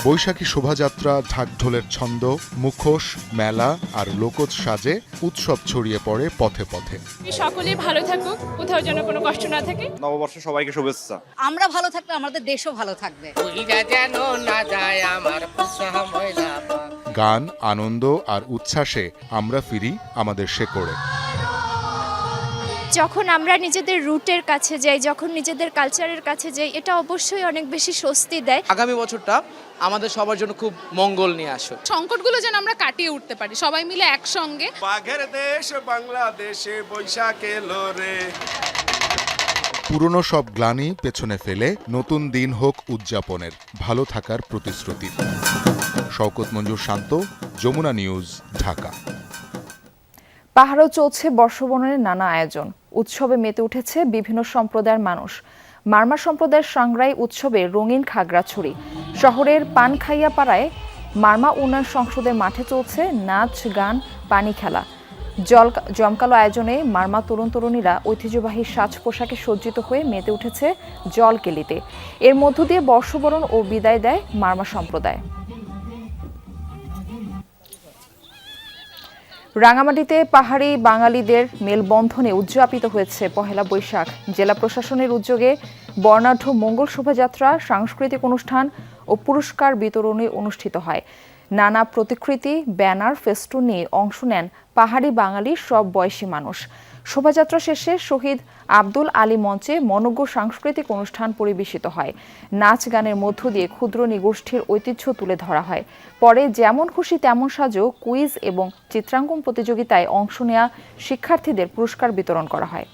S17: বৈশাখী শোভাযাত্রা, ঢাকঢোলের ছন্দ, মুখোশ, মেলা আর লোকজ সাজে উৎসব ছড়িয়ে পড়ে পথে পথে।
S26: সকলেই ভালো থাকুক, কোথাও যেন কোনো কষ্ট না থাকে।
S6: নববর্ষ সবাইকে শুভেচ্ছা।
S11: আমরা ভালো থাকলে আমাদের দেশও ভালো থাকবে।
S17: গান, আনন্দ আর উচ্ছ্বাসে আমরা ফিরি আমাদের শেকড়ে।
S22: যখন আমরা নিজেদের রুটের কাছে যাই, যখন নিজেদের কালচারের কাছে যাই, এটা অবশ্যই অনেক বেশি স্বস্তি দেয়।
S2: আগামী বছরটা আমাদের সবার জন্য খুব মঙ্গল নিয়ে আসুক।
S26: সংকটগুলো যেন আমরা কাটিয়ে উঠতে পারি সবাই মিলে একসঙ্গে।
S5: বাঘের দেশ বাংলাদেশে বৈশাখ এলো রে।
S17: পুরনো সব গ্লানি পেছনে ফেলে নতুন দিন হোক উদযাপনের, ভালো থাকার প্রতিশ্রুতি। শওকত মঞ্জুর শান্ত, যমুনা নিউজ, ঢাকা।
S1: পাহাড়েও চলছে বর্ষবরণের নানা আয়োজন। উৎসবে মেতে উঠেছে বিভিন্ন সম্প্রদায়ের মানুষ। মারমা সম্প্রদায়ের সাংগ্রাই উৎসবে রঙিন খাগড়াছড়ি। শহরের পানখাইয়া পাড়ায় মারমা উন্নয়ন সংসদের মাঠে চলছে নাচ, গান, পানি খেলা। জমকালো আয়োজনে মারমা তরুণ তরুণীরা ঐতিহ্যবাহী সাজ পোশাকে সজ্জিত হয়ে মেতে উঠেছে জলকেলিতে। এর মধ্য দিয়ে বর্ষবরণ ও বিদায় দেয় মারমা সম্প্রদায়। রাঙামাটিতে পাহাড়ি বাঙালিদের মেলবন্ধনে উদযাপিত হয়েছে পহেলা বৈশাখ। জেলা প্রশাসনের উদ্যোগে বর্ণাঢ্য মঙ্গল শোভাযাত্রা, সাংস্কৃতিক অনুষ্ঠান ও পুরস্কার বিতরণী অনুষ্ঠিত হয়। নানা প্রতিকৃতি, ব্যানার, ফেস্টুন নিয়ে অংশ নেন পাহাড়ি বাঙালি সব বয়সী মানুষ। শোভাযাত্রা শেষে শহীদ আব্দুল আলী মঞ্চে মনোজ্ঞ সাংস্কৃতিক অনুষ্ঠান পরিবেশিত হয়। নাচ গানের মধ্য দিয়ে ক্ষুদ্র নৃগোষ্ঠীর ঐতিহ্য তুলে ধরা হয়। পরে যেমন খুশি তেমন সাজো কুইজ এবং চিত্রাঙ্কন প্রতিযোগিতায় অংশ নেওয়া শিক্ষার্থীদের পুরস্কার বিতরণ করা হয়।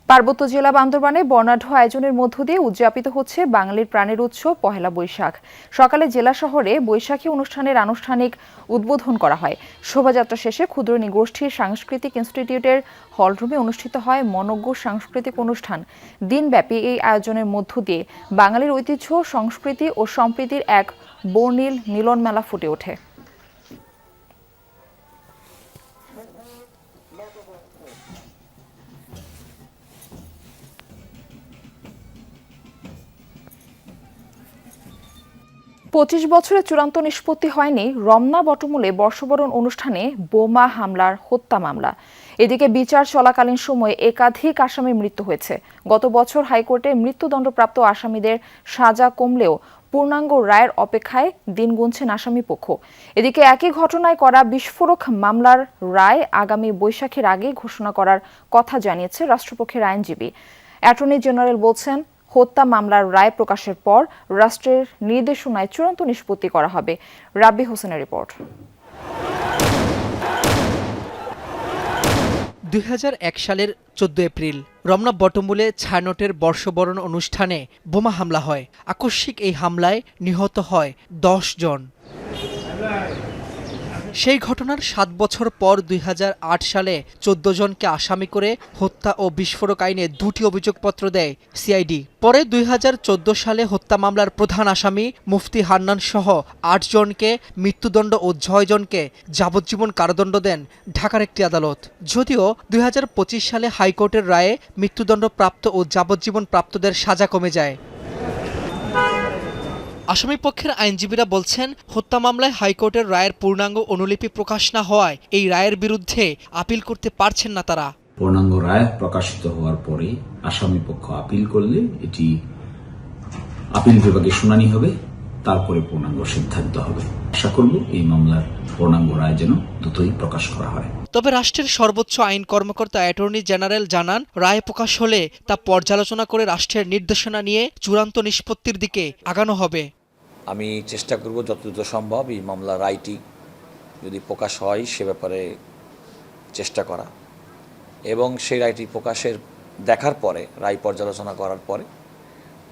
S1: পার্বত্য জেলা বান্দরবানে বর্ণাঢ্য আয়োজনের মধ্য দিয়ে উদযাপিত হচ্ছে বাঙালির প্রাণের উৎসব পহেলা বৈশাখ। সকালে জেলা শহরে বৈশাখী অনুষ্ঠানের আনুষ্ঠানিক উদ্বোধন করা হয়। শোভাযাত্রা শেষে ক্ষুদ্র নৃগোষ্ঠীর সাংস্কৃতিক ইনস্টিটিউটের হলরুমে অনুষ্ঠিত হয় মনোজ্ঞ সাংস্কৃতিক অনুষ্ঠান। দিনব্যাপী এই আয়োজনের মধ্য দিয়ে বাঙালির ঐতিহ্য, সংস্কৃতি ও সম্প্রীতির এক বর্ণিল মিলন মেলা ফুটে ওঠে। পঁচিশ বছরে চূড়ান্ত নিষ্পত্তি হয়নি রমনা বটমূলে বর্ষবরণ অনুষ্ঠানে বোমা হামলার হত্যা মামলা। এদিকে বিচার চলাকালীন সময়ে একাধিক আসামির মৃত্যু হয়েছে। গত বছর হাইকোর্টে মৃত্যুদণ্ডপ্রাপ্ত আসামিদের সাজা কমলেও পূর্ণাঙ্গ রায়ের অপেক্ষায় দিন গুনছেন আসামিপক্ষ। এদিকে একই ঘটনায় করা বিস্ফোরক মামলার রায় আগামী বৈশাখের আগে ঘোষণা করার কথা জানিয়েছে রাষ্ট্রপক্ষের আইনজীবী। অ্যাটর্নি জেনারেল বলছেন, হত্যা মামলার রায় প্রকাশের পর রাষ্ট্রের নির্দেশনায় চূড়ান্ত নিষ্পত্তি করা হবে। রাব্বি হোসেনের রিপোর্ট।
S14: 2001 সালের 14 এপ্রিল রমনা বটমূলে ছায়ানটের বর্ষবরণ অনুষ্ঠানে বোমা হামলা হয়। আকস্মিক এই হামলায় নিহত হয় 10 জন। সেই ঘটনার 7 বছর পর 2008 সালে 14 জনকে আসামি করে হত্যা ও বিস্ফোরক আইনে 2টি অভিযোগপত্র দেয় সিআইডি। পরে 2014 সালে হত্যা মামলার প্রধান আসামি মুফতি হান্নান সহ 8 জনকে মৃত্যুদণ্ড ও 6 জনকে যাবজ্জীবন কারাদণ্ড দেন ঢাকার একটি আদালত। যদিও 2025 সালে হাইকোর্টের রায়ে মৃত্যুদণ্ডপ্রাপ্ত ও যাবজ্জীবন প্রাপ্তদের সাজা কমে যায়। আসামিপক্ষের আইনজীবীরা বলছেন, হত্যা মামলায় হাইকোর্টের রায়ের পূর্ণাঙ্গ অনুলিপি প্রকাশ না হওয়ায় এই রায়ের বিরুদ্ধে আপিল করতে পারছেন না তারা।
S18: পূর্ণাঙ্গ রায় প্রকাশিত হওয়ার পরে আসামিপক্ষ আপিল করলে এটি আপিল বিভাগে শুনানি হবে, তারপরে পূর্ণাঙ্গ সিদ্ধান্ত হবে। আশা করব এই মামলার পূর্ণাঙ্গ রায় যেন দ্রুতই প্রকাশ করা হয়।
S14: তবে রাষ্ট্রের সর্বোচ্চ আইন কর্মকর্তা অ্যাটর্নি জেনারেল জানান, রায় প্রকাশ হলে তা পর্যালোচনা করে রাষ্ট্রের নির্দেশনা নিয়ে চূড়ান্ত নিষ্পত্তির দিকে আগানো হবে।
S19: আমি চেষ্টা করব যতদূর সম্ভব এই মামলার রায়টি যদি প্রকাশ হয় সে ব্যাপারে চেষ্টা করা, এবং সেই রায়টি প্রকাশের দেখার পরে রায় পর্যালোচনা করার পরে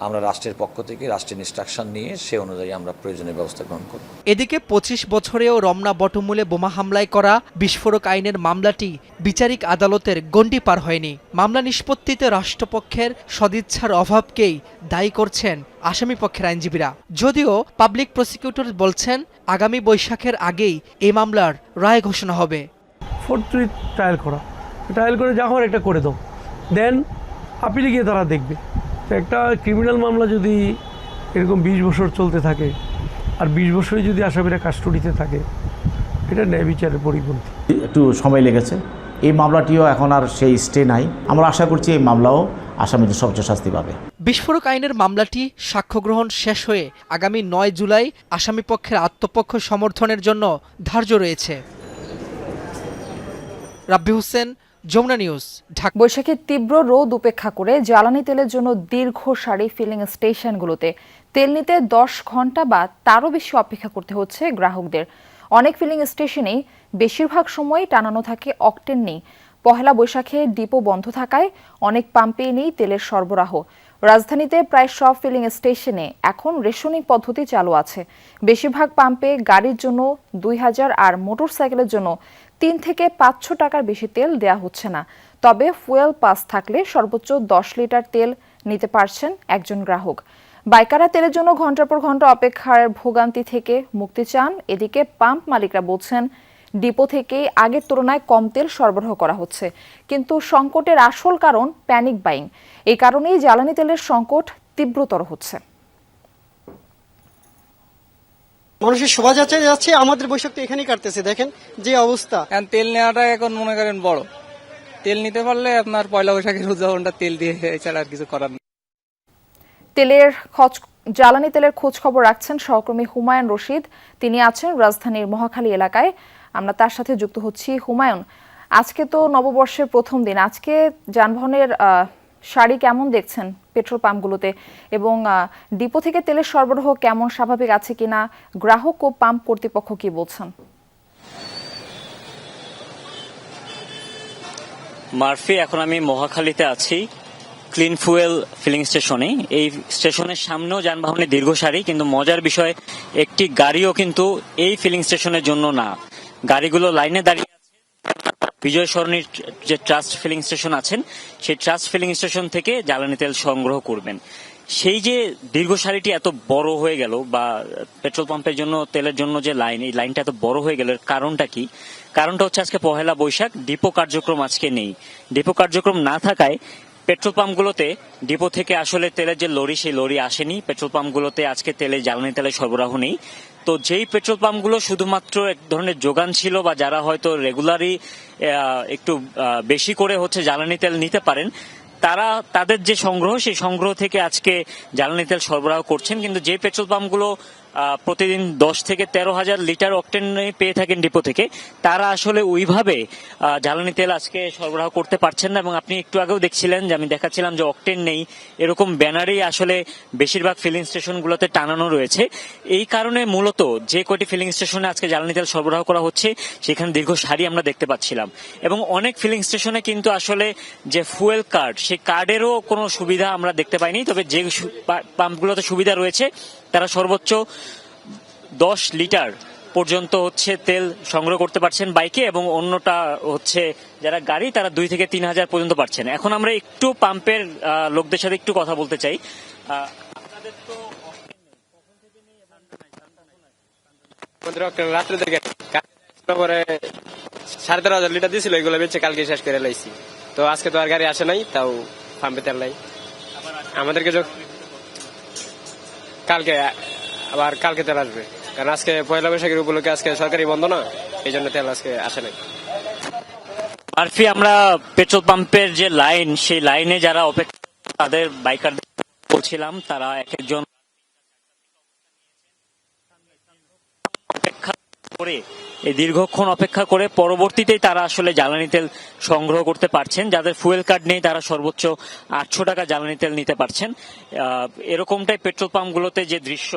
S19: আমরা রাষ্ট্রের পক্ষ থেকে রাষ্ট্রের ইনস্ট্রাকশন নিয়ে সে অনুযায়ী আমরা প্রয়োজনীয় ব্যবস্থা গ্রহণ করব।
S14: এদিকে 25 বছরেও রমনা বটমূলে বোমা হামলায় করা বিস্ফোরক আইনের মামলাটি বিচারিক আদালতের গণ্ডি পার হয়নি। মামলা নিষ্পত্তিতে রাষ্ট্রপক্ষের সদিচ্ছার অভাবকেই দায়ী করছেন আসামিপক্ষের আইনজীবীরা। যদিও পাবলিক প্রসিকিউটর বলছেন, আগামী বৈশাখের আগেই এই মামলার রায় ঘোষণা হবে।
S20: ট্রায়াল করে যা হওয়ার একটা করে দাও, দেন আপিলে গিয়ে তারা দেখবে। একটা ক্রিমিনাল মামলা যদি এরকম 20 বছর চলতে থাকে আর 20 বছরে যদি আসামিরা কাস্টডিতে থাকে, এটা ন্যায় বিচারের পরিপন্থী।
S21: একটু সময় লেগেছে, এই মামলাটিও এখন আর সেই স্টে নাই। আমরা আশা করছি এই মামলাও আসামিদের সর্বোচ্চ শাস্তি পাবে।
S14: বিস্ফোরক আইনের মামলাটি সাক্ষ্য গ্রহণ শেষ হয়ে আগামী 9 জুলাই আসামিপক্ষের আত্মপক্ষ সমর্থনের জন্য ধার্য রয়েছে। রাব্বি হোসেন, যমুনা নিউজ, ঢাকা।
S1: বৈশাখীর তীব্র রোদ উপেক্ষা করে জ্বালানি তেলের জন্য দীর্ঘ সারি ফিলিং স্টেশনগুলোতে তেল নিতে 10 ঘন্টা বা তারও বেশি অপেক্ষা করতে হচ্ছে গ্রাহকদের। অনেক ফিলিং স্টেশনেই বেশিরভাগ সময় টানানো থাকে অকটেন নেই। পহেলা বৈশাখে ডিপো বন্ধ থাকায় অনেক পাম্পেই নেই তেলের সরবরাহ। রাজধানীতে প্রায় সব ফিলিং স্টেশনে এখন রেশনিং পদ্ধতি চালু আছে। বেশিরভাগ পাম্পে গাড়ির জন্য 2000 আর মোটরসাইকেলের জন্য 3 থেকে 500 টাকার বেশি তেল দেয়া হচ্ছে না। তবে ফুয়েল পাস থাকলে সর্বোচ্চ 10 লিটার তেল নিতে পারছেন একজন গ্রাহক। বাইকাররা তেলের জন্য ঘন্টার পর ঘন্টা অপেক্ষার ভোগান্তি থেকে মুক্তি চান। এদিকে পাম্প মালিকরা বলছেন, ডিপো থেকে আগের তুলনায় কম তেল সরবরাহ করা হচ্ছে, কিন্তু সংকটের আসল কারণ প্যানিক বাইং। এই কারণেই জ্বালানি তেলের সংকট তীব্রতর হচ্ছে।
S3: মানুষের শোভাযাত্রা যাচ্ছে, আমাদের বৈশাখ তো এখানেই কাটতেছে, দেখেন যে অবস্থা।
S7: তেল নেওয়াটা এখন মনে করেন বড়, তেল নিতে পারলে আপনার পয়লা বৈশাখের উদযাপনটা তেল দিয়ে এছাড়া আর কিছু করার নেই।
S1: জ্বালানি তেলের খোঁজ খবর রাখছেন সহকর্মী হুমায়ুন রশিদ। তিনি আছেন রাজধানীর মহাখালী এলাকায়। আমরা তার সাথে যুক্ত হচ্ছি। হুমায়ুন, আজকে তো নববর্ষের প্রথম দিন, আজকে যানবাহনের সারি কেমন দেখছেন পেট্রোল পাম্পগুলোতে, এবং ডিপো থেকে তেলের সরবরাহ কেমন, স্বাভাবিক আছে কিনা, গ্রাহক ও পাম্প কর্তৃপক্ষ কি বলছেন?
S8: মার্ফি, এখন আমি মহাখালীতে আছি, ক্লিন ফুয়েল ফিলিং স্টেশনে। এই স্টেশনের সামনেও যানবাহনের দীর্ঘ সারি, কিন্তু মজার বিষয় একটি গাড়িও কিন্তু এই ফিলিং স্টেশনের জন্য না। গাড়িগুলো লাইনে দাঁড়িয়ে আছে বিজয় সরণির যে ট্রাস্ট ফিলিং স্টেশন আছেন, সেই ট্রাস্ট ফিলিং স্টেশন থেকে জ্বালানি তেল সংগ্রহ করবেন। সেই যে দীর্ঘ সারিটি এত বড় হয়ে গেল, বা পেট্রোল পাম্পের জন্য তেলের জন্য যে লাইন, এই লাইনটা এত বড় হয়ে গেল, এর কারণটা কি? কারণটা হচ্ছে আজকে পহেলা বৈশাখ, ডিপো কার্যক্রম আজকে নেই। ডিপো কার্যক্রম না থাকায় পেট্রোল পাম্পগুলোতে ডিপো থেকে আসলে তেলের যে লরি, সেই লরি আসেনি। পেট্রোল পাম্পগুলোতে আজকে জ্বালানি তেলের সরবরাহ নেই। তো যেই পেট্রোল পাম্পগুলো শুধুমাত্র এক ধরনের যোগান ছিল, বা যারা হয়তো রেগুলারই একটু বেশি করে জ্বালানি তেল নিতে পারেন, তারা তাদের যে সংগ্রহ, সেই সংগ্রহ থেকে আজকে জ্বালানি তেল সরবরাহ করছেন। কিন্তু যে পেট্রোল পাম্পগুলো প্রতিদিন 10 থেকে 13,000 লিটার অকটেন পেয়ে থাকেন ডিপো থেকে, তারা আসলে ওইভাবে জ্বালানি তেল আজকে সরবরাহ করতে পারছেন না। এবং আপনি একটু আগেও দেখছিলেন যে আমি দেখাচ্ছিলাম যে অকটেন নেই, এরকম ব্যানারই আসলে বেশিরভাগ ফিলিং স্টেশনগুলোতে টানানো রয়েছে। এই কারণে মূলত যে কয়টি ফিলিং স্টেশনে আজকে জ্বালানি তেল সরবরাহ করা হচ্ছে, সেখানে দীর্ঘ সারি আমরা দেখতে পাচ্ছিলাম। এবং অনেক ফিলিং স্টেশনে কিন্তু আসলে যে ফুয়েল কার্ড, সেই কার্ডেরও কোনো সুবিধা আমরা দেখতে পাইনি। তবে যে পাম্পগুলোতে সুবিধা রয়েছে, তারা সর্বোচ্চ 10 লিটার পর্যন্ত তেল সংগ্রহ করতে পারছেন বাইকে, এবং অন্যটা যারা গাড়ি, তারা 2 থেকে 3,000 পর্যন্ত পাচ্ছেন। এখন আমরা একটু পাম্পের লোকদের সাথে একটু কথা বলতে চাই। আপনাদের তো
S9: রাত্রে থেকে 13,500 লিটার দিয়েছিল, এগুলো বেঁচে কালকে শেষ করে লাইছি। তো আজকে তো আর গাড়ি আসে নাই, তাও পাম্পে তেল নাই আমাদেরকে। কালকে তেল আসবে, কারণ আজকে পয়লা বৈশাখের উপলক্ষে আজকে সরকারি বন্ধ না, এই জন্য তেল আজকে আসে নাই।
S8: মারফি, আমরা পেট্রোল পাম্পের যে লাইন, সেই লাইনে যারা অপেক্ষা, তাদের বাইকার বলছিলাম, তারা এক একজন অপেক্ষা করে, এই দীর্ঘক্ষণ অপেক্ষা করে পরবর্তীতেই তারা আসলে জ্বালানি তেল সংগ্রহ করতে পারছেন। যাদের ফুয়েল কার্ড নেই, তারা সর্বোচ্চ 800 টাকা জ্বালানি তেল নিতে পারছেন। এরকমটাই পেট্রোল পাম্পগুলোতে যে দৃশ্য,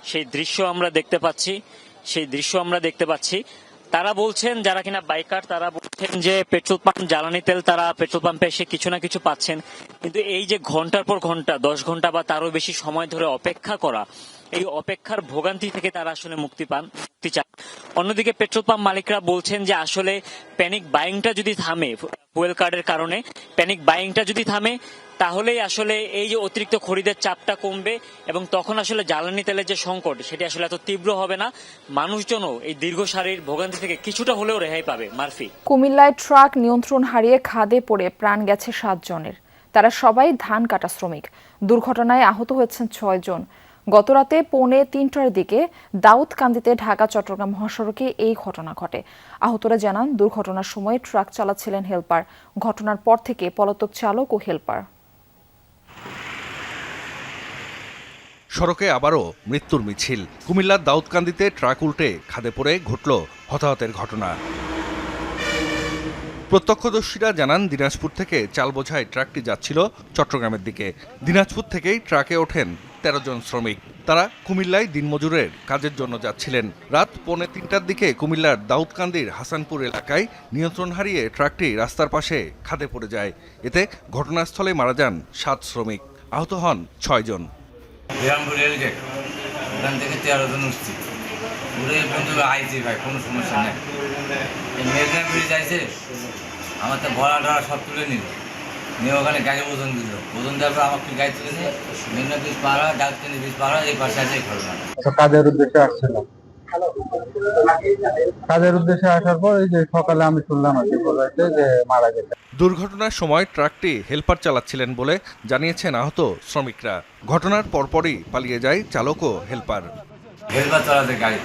S8: সেই দৃশ্য আমরা দেখতে পাচ্ছি। তারা বলছেন, যারা কিনা বাইকার, তারা বলছেন যে পেট্রোল পাম্প জ্বালানি তেল তারা পেট্রোল পাম্পে এসে কিছু না কিছু পাচ্ছেন, কিন্তু এই যে ঘন্টার পর ঘন্টা, 10 ঘন্টা বা তারও বেশি সময় ধরে অপেক্ষা করা, এই অপেক্ষার ভোগান্তি থেকে তারা আসলে মুক্তি চান। অন্যদিকে পেট্রোল পাম্প মালিকরা বলছেন যে আসলে প্যানিক বাইংটা যদি থামে, ফুয়েল কার্ডের কারণে প্যানিক বাইংটা যদি থামে, তাহলেই আসলে এই যে অতিরিক্ত খরিদের চাপটা কমবে, এবং তখন আসলে জ্বালানি তেলের যে সংকট, সেটি আসলে এত তীব্র হবে না। মানুষজনও এই দীর্ঘ সারির ভোগান্তি থেকে কিছুটা হলেও রেহাই পাবে। মারফি,
S1: কুমিল্লায় ট্রাক নিয়ন্ত্রণ হারিয়ে খাদে পড়ে প্রাণ গেছে 7 জনের। তারা সবাই ধান কাটা শ্রমিক। দুর্ঘটনায় আহত হয়েছেন 6 জন। গতরাতে 2:45টার দিকে দাউদকান্দিতে ঢাকা চট্টগ্রাম মহাসড়কে এই ঘটনা ঘটে। আহতরা জানান, দুর্ঘটনার সময় ট্রাক চালাচ্ছিলেন হেলপার। ঘটনার পর থেকে পলাতক চালক ও হেলপার।
S16: সড়কে আবারও মৃত্যুর মিছিল। কুমিল্লার দাউদকান্দিতে ট্রাক উল্টে খাদে পড়ে ঘটল হতাহতের ঘটনা। প্রত্যক্ষদর্শীরা জানান, দিনাজপুর থেকে চাল বোঝাই ট্রাকটি যাচ্ছিল চট্টগ্রামের দিকে। দিনাজপুর থেকেই ট্রাকে ওঠেন 13 জন শ্রমিক। তারা কুমিল্লায় দিনমজুরের কাজের জন্য যাচ্ছিলেন। রাত 2:45টার দিকে কুমিল্লার দাউদকান্দির হাসানপুর এলাকায় নিয়ন্ত্রণ হারিয়ে ট্রাকটি রাস্তার পাশে খাদে পড়ে যায়। এতে ঘটনাস্থলে মারা যান 7 শ্রমিক, আহত হন 6 জন।
S23: আমার তো ভরা ডরা সব তুলে নিল, নিয়ে ওখানে গাড়ি ওজন দিল, ওজন দেওয়ার পর আমাকে গাড়ি তুলেছে, মেঘনা ব্রিজ পাড়া, ডাক্তারি ব্রিজ পাড়া, এই পাশে আছে এই ঘটনা।
S24: কাজের উদ্দেশ্যে আসছিলাম, কাজের উদ্দেশ্যে আসার পর এই যে সকালে আমি শুনলাম যে মারা গেছে।
S16: দুর্ঘটনার সময় ট্রাকটি হেলপার চালাচ্ছিলেন বলে জানিয়েছেন আহত শ্রমিকরা। ঘটনার পরপরই পালিয়ে যায় চালক ও হেলপার।
S23: হেলপার চালাতে গাড়ি।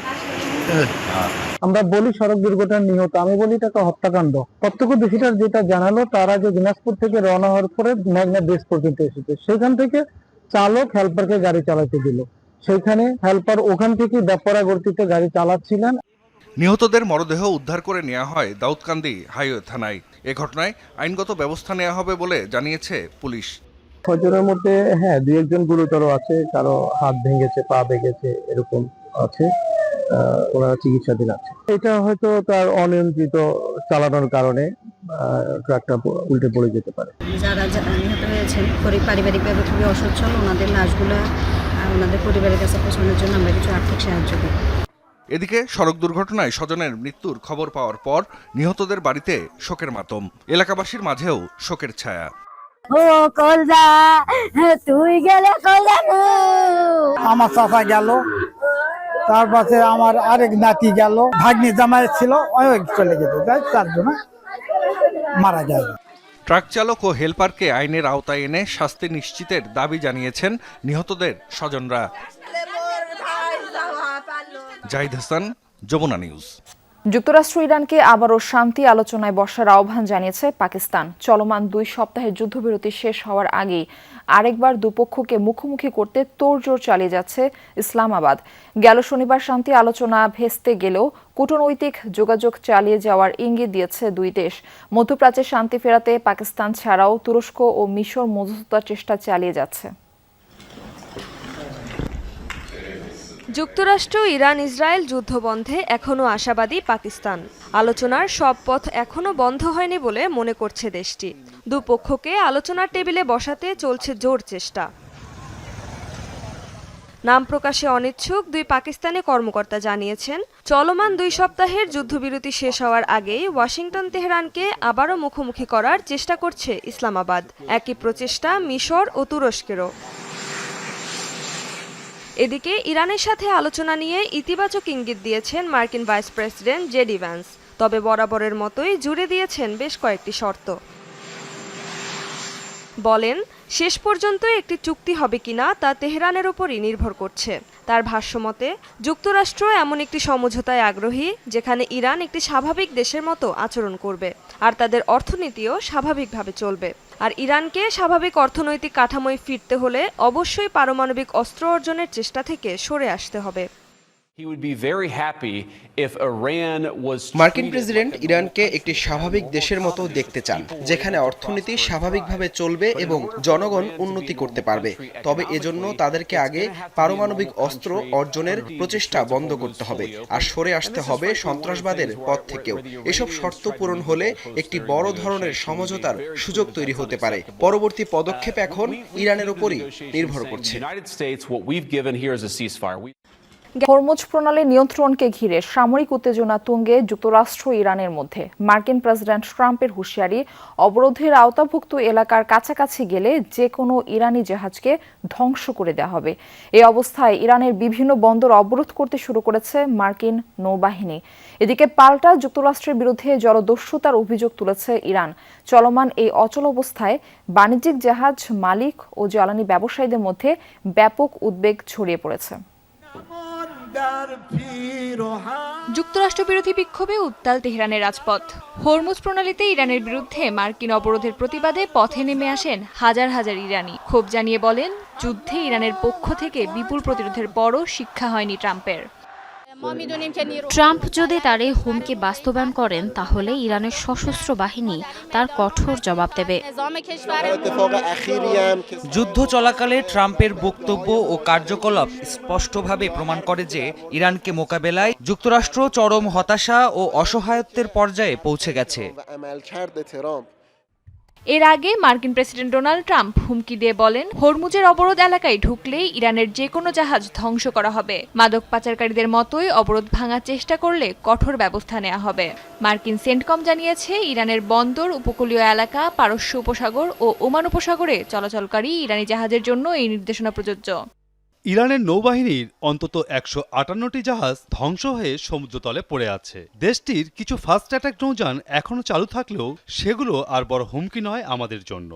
S24: আমরা বলি সড়ক দুর্ঘটনা নিহত, আমি বলি এটা একটা হত্যাকাণ্ড। প্রত্যক্ষদর্শীরা যেটা জানালো, তারা যে দিনাজপুর থেকে রওনা হওয়ার পরে মেঘনা ব্রিজ পর্যন্ত এসেছে, সেখান থেকে চালক হেল্পারকে গাড়ি চালাতে দিল, সেখানে হেল্পার ওখান থেকে বেপরোয়া গতিতে গাড়ি চালাচ্ছিলেন।
S16: নিহতদের মরদেহ উদ্ধার করে নেওয়া হয় দাউদকান্দি হাইওয়ে থানায়। এ ঘটনায় আইনগত ব্যবস্থা নেওয়া হবে বলে জানিয়েছে পুলিশ।
S24: ছয়জনের মধ্যে 2-1 গুরুতর আছে, কারো হাত ভেঙেছে, পা ভেঙেছে, এরকম আছে, ওনারা চিকিৎসাধীন আছে। এটা হয়তো তার অনিয়ন্ত্রিত চালানোর কারণে ট্রাকটা উল্টে পড়ে যেতে পারে।
S4: যারা নিহত হয়েছেন পারিবারিকভাবে খুবই অসচ্ছল, ওনাদের লাশগুলো ওনাদের পরিবারের কাছে পৌঁছানোর জন্য আমরা কিছু আর্থিক সাহায্য করি।
S16: এদিকে সড়ক দুর্ঘটনায় স্বজনের মৃত্যুর খবর পাওয়ার পর নিহতদের বাড়িতে শোকের মাতম, এলাকাবাসীর মাঝেও শোকের ছায়া।
S10: তুই গেলে আমার চাচা গেল, তার পাশে আমার আরেক নাতি গেল, ভাগ্নি জামাই ছিল, চলে যেতে যায়, তার জন্য মারা যায়।
S16: ট্রাক চালক ও হেলপারকে আইনের আওতায় এনে শাস্তি নিশ্চিতের দাবি জানিয়েছেন নিহতদের স্বজনরা। জাহিদ হাসান, যমুনা নিউজ।
S1: যুক্তরাষ্ট্র ইরানকে আবারও শান্তি আলোচনায় বসার আহ্বান জানিয়েছে পাকিস্তান। চলমান 2 সপ্তাহের যুদ্ধবিরতি শেষ হওয়ার আগেই আরেকবার দুপক্ষকে মুখোমুখি করতে তোড়জোড় চালিয়ে যাচ্ছে ইসলামাবাদ। গেল শনিবার শান্তি আলোচনা ভেস্তে গেলেও কূটনৈতিক যোগাযোগ চালিয়ে যাওয়ার ইঙ্গিত দিয়েছে দুই দেশ। মধ্যপ্রাচ্যে শান্তি ফেরাতে পাকিস্তান ছাড়াও তুরস্ক ও মিশর মধ্যস্থতার চেষ্টা চালিয়ে যাচ্ছে।
S12: যুক্তরাষ্ট্র ইরান ইসরায়েল যুদ্ধবন্ধে এখনও আশাবাদী পাকিস্তান। আলোচনার সব পথ এখনও বন্ধ হয়নি বলে মনে করছে দেশটি। দুপক্ষকে আলোচনার টেবিলে বসাতে চলছে জোর চেষ্টা। নাম প্রকাশে অনিচ্ছুক 2 পাকিস্তানি কর্মকর্তা জানিয়েছেন, চলমান 2 সপ্তাহের যুদ্ধবিরতি শেষ হওয়ার আগেই ওয়াশিংটন তেহরানকে আবারও মুখোমুখি করার চেষ্টা করছে ইসলামাবাদ। একই প্রচেষ্টা মিশর ও তুরস্কেরও। এদিকে ইরানের সাথে আলোচনা নিয়ে ইতিবাচক ইঙ্গিত দিয়েছেন মার্কিন ভাইস প্রেসিডেন্ট জেডি ভ্যান্স। তবে বরাবরের মতোই জুড়ে দিয়েছেন বেশ কয়েকটি শর্ত। বলেন, শেষ পর্যন্ত একটি চুক্তি হবে কিনা তা তেহরানের উপরই নির্ভর করছে। তার ভাষ্যমতে, যুক্তরাষ্ট্র এমন একটি সমঝোতায় আগ্রহী যেখানে ইরান একটি স্বাভাবিক দেশের মতো আচরণ করবে আর তাদের অর্থনীতিও স্বাভাবিকভাবে চলবে। আর ইরানকে স্বাভাবিক অর্থনৈতিক কাঠামোয় ফিরতে হলে অবশ্যই পারমাণবিক অস্ত্র অর্জনের চেষ্টা থেকে সরে আসতে হবে।
S13: মার্কিন প্রেসিডেন্ট ইরানকে একটি স্বাভাবিক দেশের মতো দেখতে চান, যেখানে অর্থনীতি স্বাভাবিকভাবে চলবে এবং জনগণ উন্নতি করতে পারবে। তবে এজন্য তাদেরকে আগে পারমাণবিক অস্ত্র অর্জনের প্রচেষ্টা বন্ধ করতে হবে আর সরে আসতে হবে সন্ত্রাসবাদের পথ থেকেও। এসব শর্ত পূরণ হলে একটি বড় ধরনের সমঝোতার সুযোগ তৈরি হতে পারে। পরবর্তী পদক্ষেপ এখন ইরানের উপরই নির্ভর করছে।
S1: হরমুজ প্রণালী নিয়ন্ত্রণকে ঘিরে সামরিক উত্তেজনা তুঙ্গে যুক্তরাষ্ট্র ইরানের মধ্যে। মার্কিন প্রেসিডেন্ট ট্রাম্পের হুঁশিয়ারি, অবরোধের আওতাভুক্ত এলাকার কাছাকাছি গেলে যে কোনো ইরানি জাহাজকে ধ্বংস করে দেওয়া হবে। এই অবস্থায় ইরানের বিভিন্ন বন্দর অবরোধ করতে শুরু করেছে মার্কিন নৌবাহিনী। এদিকে পাল্টা যুক্তরাষ্ট্রের বিরুদ্ধে জলদস্যুতার অভিযোগ তুলেছে ইরান। চলমান এই অচল অবস্থায় বাণিজ্যিক জাহাজ মালিক ও জ্বালানি ব্যবসায়ীদের মধ্যে ব্যাপক উদ্বেগ ছড়িয়ে পড়েছে।
S15: যুক্তরাষ্ট্র বিরোধী বিক্ষোভে উত্তাল তেহরানের রাজপথ। হরমুজ প্রণালীতে ইরানের বিরুদ্ধে মার্কিন অবরোধের প্রতিবাদে পথে নেমে আসেন হাজার হাজার ইরানি। ক্ষোভ জানিয়ে বলেন, যুদ্ধে ইরানের পক্ষ থেকে বিপুল প্রতিরোধের পরও শিক্ষা হয়নি ট্রাম্পের।
S25: ট্রাম্প যদি তার এই হুমকি বাস্তবায়ন করেন, তাহলে ইরানের সশস্ত্র বাহিনী তার কঠোর জবাব দেবে।
S27: যুদ্ধ চলাকালে ট্রাম্পের বক্তব্য ও কার্যকলাপ স্পষ্টভাবে প্রমাণ করে যে ইরানকে মোকাবেলায় যুক্তরাষ্ট্র চরম হতাশা ও অসহায়ত্বের পর্যায়ে পৌঁছে গেছে।
S15: এর আগে মার্কিন প্রেসিডেন্ট ডোনাল্ড ট্রাম্প হুমকি দিয়ে বলেন, হরমুজের অবরোধ এলাকায় ঢুকলেই ইরানের যে কোনো জাহাজ ধ্বংস করা হবে। মাদক পাচারকারীদের মতোই অবরোধ ভাঙার চেষ্টা করলে কঠোর ব্যবস্থা নেওয়া হবে। মার্কিন সেন্টকম জানিয়েছে, ইরানের বন্দর, উপকূলীয় এলাকা, পারস্য উপসাগর ও ওমান উপসাগরে চলাচলকারী ইরানি জাহাজের জন্য এই নির্দেশনা প্রযোজ্য।
S28: ইরানের নৌবাহিনীর অন্তত 158টি জাহাজ ধ্বংস হয়ে সমুদ্রতলে পড়ে আছে। দেশটির কিছু ফাস্ট অ্যাটাক নৌযান এখনও চালু থাকলেও সেগুলো আর বড় হুমকি নয় আমাদের জন্য।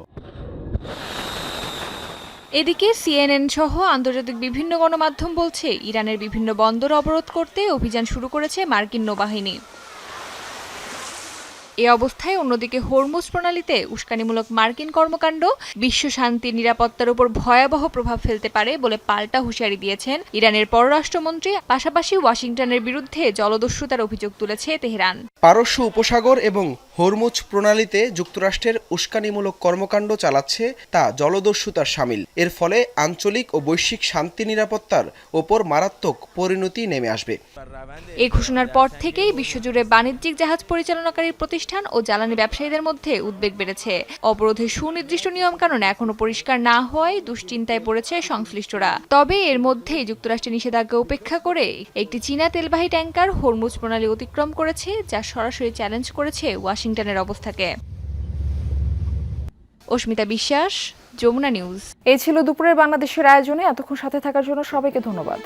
S15: এদিকে সিএনএন সহ আন্তর্জাতিক বিভিন্ন গণমাধ্যম বলছে ইরানের বিভিন্ন বন্দর অবরোধ করতে অভিযান শুরু করেছে মার্কিন নৌবাহিনী। এ অবস্থায় অন্যদিকে হরমুজ প্রণালীতে উস্কানিমূলক মার্কিন কর্মকাণ্ড বিশ্ব শান্তি নিরাপত্তার উপর ভয়াবহ প্রভাব ফেলতে পারে বলে পাল্টা হুঁশিয়ারি দিয়েছেন ইরানের পররাষ্ট্রমন্ত্রী। পাশাপাশি ওয়াশিংটনের বিরুদ্ধে জলদস্যুতার অভিযোগ তুলেছে তেহরান।
S13: পারস্য উপসাগর এবং হরমুজ প্রণালীতে যুক্তরাষ্ট্রের উস্কানিমূলক কর্মকাণ্ড চালাচ্ছে তা জলদস্যুতার শামিল। এর ফলে আঞ্চলিক ও বৈশ্বিক শান্তি নিরাপত্তার ওপর মারাত্মক পরিণতি নেমে আসবে।
S15: এই ঘোষণার পর থেকেই বিশ্বজুড়ে বাণিজ্যিক জাহাজ পরিচালনাকারী প্রতিষ্ঠান ও জ্বালানি ব্যবসায়ীদের মধ্যে উদ্বেগ বেড়েছে। অবরোধের সুনির্দিষ্ট নিয়মকানুন এখনো পরিষ্কার না হওয়ায় দুশ্চিন্তায় পড়েছে সংশ্লিষ্টরা। তবে এর মধ্যেই যুক্তরাষ্ট্রের নিষেধাজ্ঞা উপেক্ষা করে একটি চীনা তেলবাহী ট্যাংকার হরমুজ প্রণালী অতিক্রম করেছে, যা সরাসরি চ্যালেঞ্জ করেছে ওয়াশিংটনের অবস্থাকে। অস্মিতা বিশ্বাস, যমুনা নিউজ।
S1: এই ছিল দুপুরের বাংলাদেশের আয়োজনে। এতক্ষণ সাথে থাকার জন্য সবাইকে ধন্যবাদ।